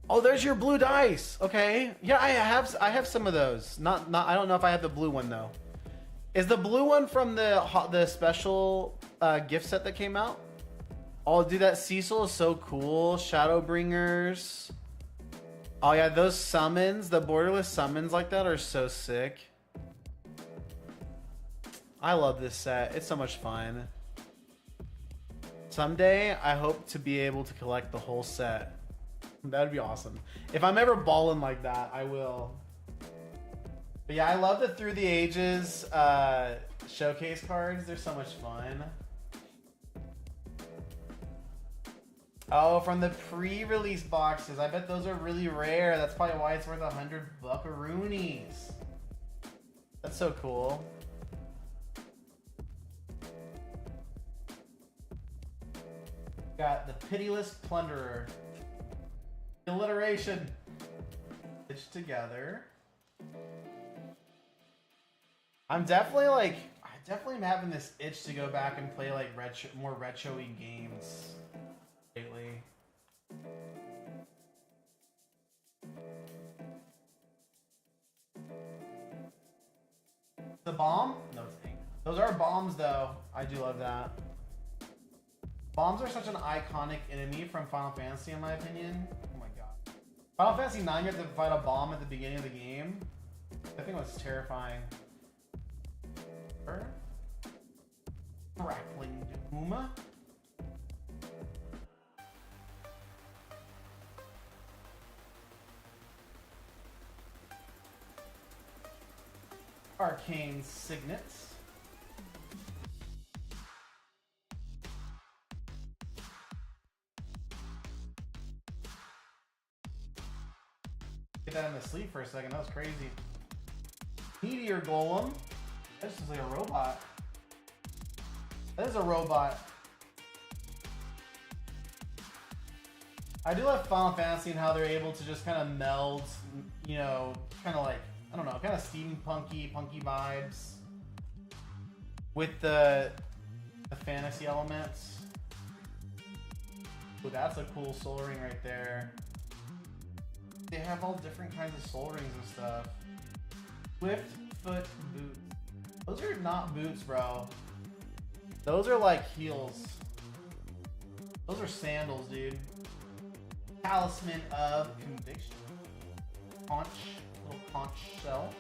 Oh, there's your blue dice. Okay. Yeah, I have some of those. Not I don't know if I have the blue one though. Is the blue one from the special gift set that came out? Oh, dude, that Cecil is so cool. Shadowbringers. Oh yeah, those summons, the borderless summons like that are so sick. I love this set. It's so much fun. Someday, I hope to be able to collect the whole set. That'd be awesome. If I'm ever balling like that, I will. But yeah, I love the Through the Ages showcase cards. They're so much fun. Oh, from the pre-release boxes. I bet those are really rare. That's probably why it's worth 100 buckaroonies. That's so cool. Got the Pitiless Plunderer. Alliteration. Stitched together. I definitely am having this itch to go back and play like more retro-y games lately. The bomb? No, dang. Those are bombs though. I do love that. Bombs are such an iconic enemy from Final Fantasy in my opinion. Oh my god. Final Fantasy 9, you have to fight a bomb at the beginning of the game. I think it was terrifying. Crackling Doom. Arcane Signets. Get that in the sleep for a second. That was crazy. Meteor Golem. This is like a robot. That is a robot. I do love Final Fantasy and how they're able to just kind of meld, you know, kind of like, I don't know, kind of steampunky, punky vibes with the fantasy elements. Ooh, that's a cool soul ring right there. They have all different kinds of soul rings and stuff. Swift foot boots. Those are not boots, bro. Those are like heels. Those are sandals, dude. Talisman of Conviction. Conch, little conch shell.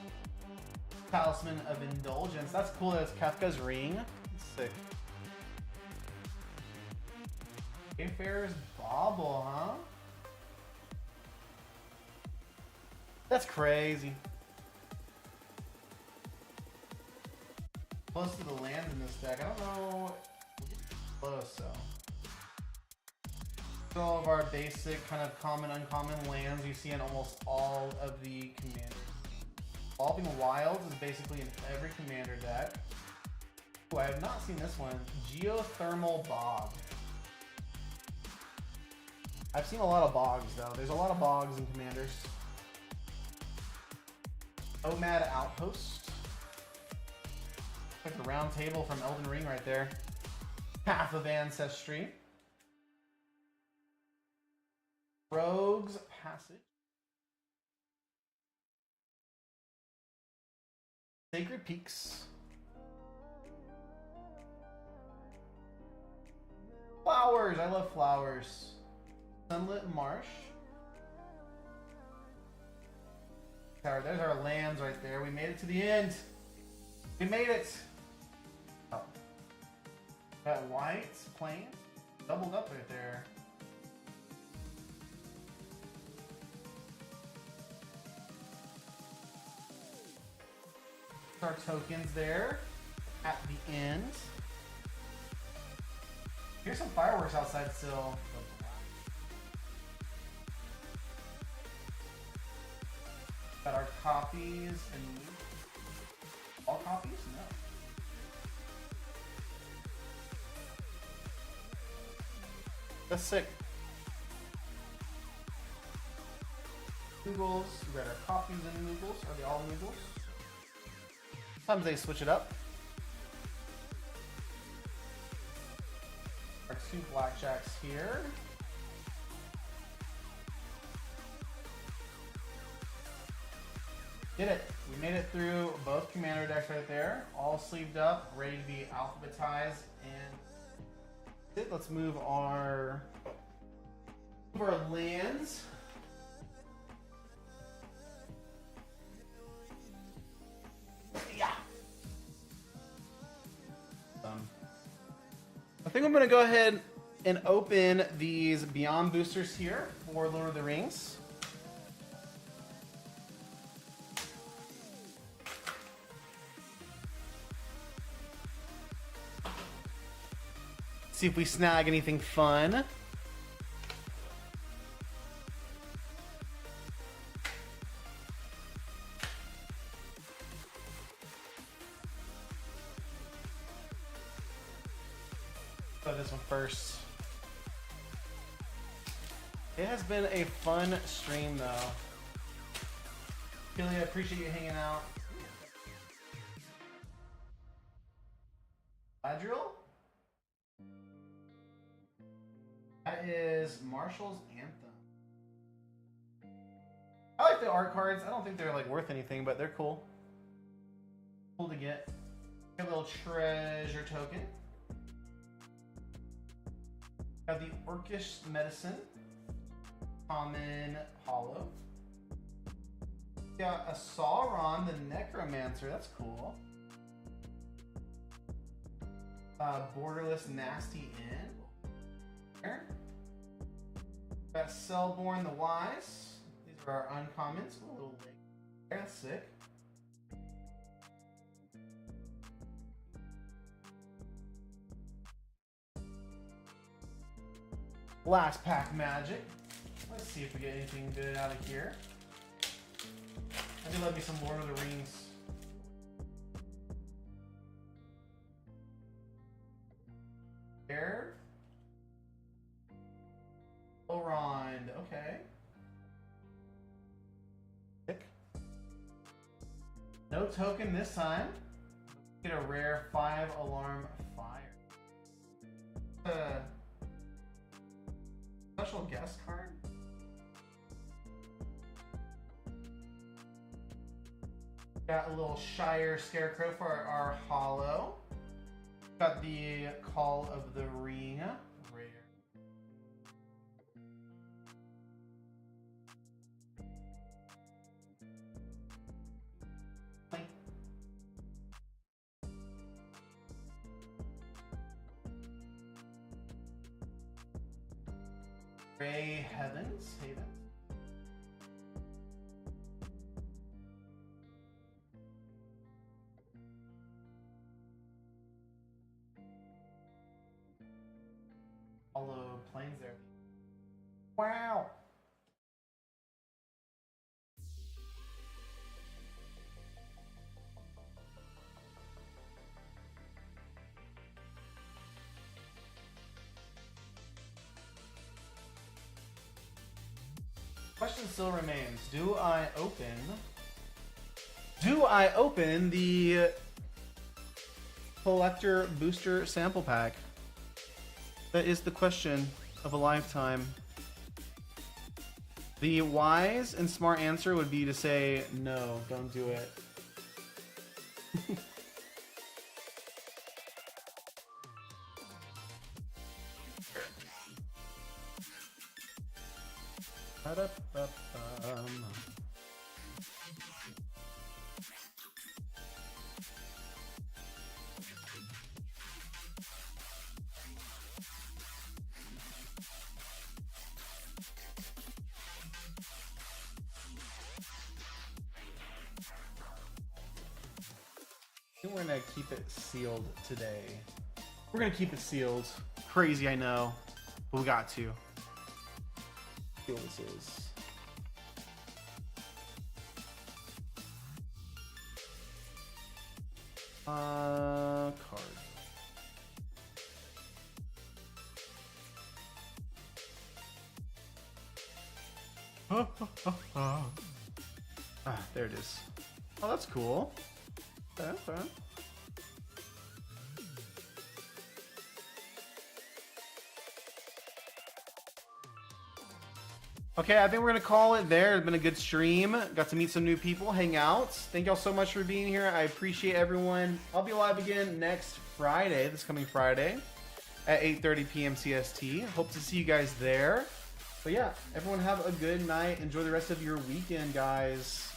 Talisman of Indulgence. That's cool. That's Kefka's ring. Sick. Wayfarer's Bauble, huh? That's crazy. Close to the land in this deck. I don't know. Close, so. All of our basic kind of common, uncommon lands you see in almost all of the commanders. Evolving Wilds is basically in every commander deck. Ooh, I have not seen this one. Geothermal Bog. I've seen a lot of bogs though. There's a lot of bogs in commanders. Nomad Outpost. Like the round table from Elden Ring right there. Path of Ancestry. Rogue's Passage. Sacred Peaks. Flowers. I love flowers. Sunlit Marsh. There's our lands right there. We made it to the end. We made it. Oh. That white plain doubled up right there. Our tokens there at the end. Here's some fireworks outside still. Got our copies and all copies? No. That's sick. Noogles. We got our copies and Noogles. Are they all Noogles? Sometimes they switch it up. Our two blackjacks here. Did it. We made it through both commander decks right there. All sleeved up, ready to be alphabetized. And let's move our lands. I think I'm going to go ahead and open these Beyond boosters here for Lord of the Rings. See if we snag anything fun. This one first. It has been a fun stream though. Keely, I appreciate you hanging out. Adriel? That is Marshall's Anthem. I like the art cards. I don't think they're like worth anything, but they're cool. Cool to get. A little treasure token. Got the Orcish Medicine, common hollow. Got a Sauron the Necromancer, that's cool. Borderless Nasty Inn. Got Selborn the Wise. These are our uncommons. A little late. That's sick. Last pack magic. Let's see if we get anything good out of here. Maybe let me some Lord of the Rings. There. Elrond, okay. No token this time. Get a rare 5-alarm fire. Special guest card? Got a little Shire Scarecrow for our holo. Got the Call of the Ring. Rare. Grey Heavens. Hollow planes there. Wow. Question still remains. Do I open the collector booster sample pack? That is the question of a lifetime. The wise and smart answer would be to say, no, don't do it. I think we're gonna keep it sealed today. We're gonna keep it sealed. Crazy, I know, but we got to. See what this is. Card. There it is. Oh, that's cool. Okay. Okay, I think we're gonna call it there. It's been a good stream. Got to meet some new people, hang out. Thank y'all so much for being here. I appreciate everyone. I'll be live again next Friday, this coming Friday, at 8:30 p.m. CST. Hope to see you guys there. But yeah, everyone have a good night. Enjoy the rest of your weekend, guys.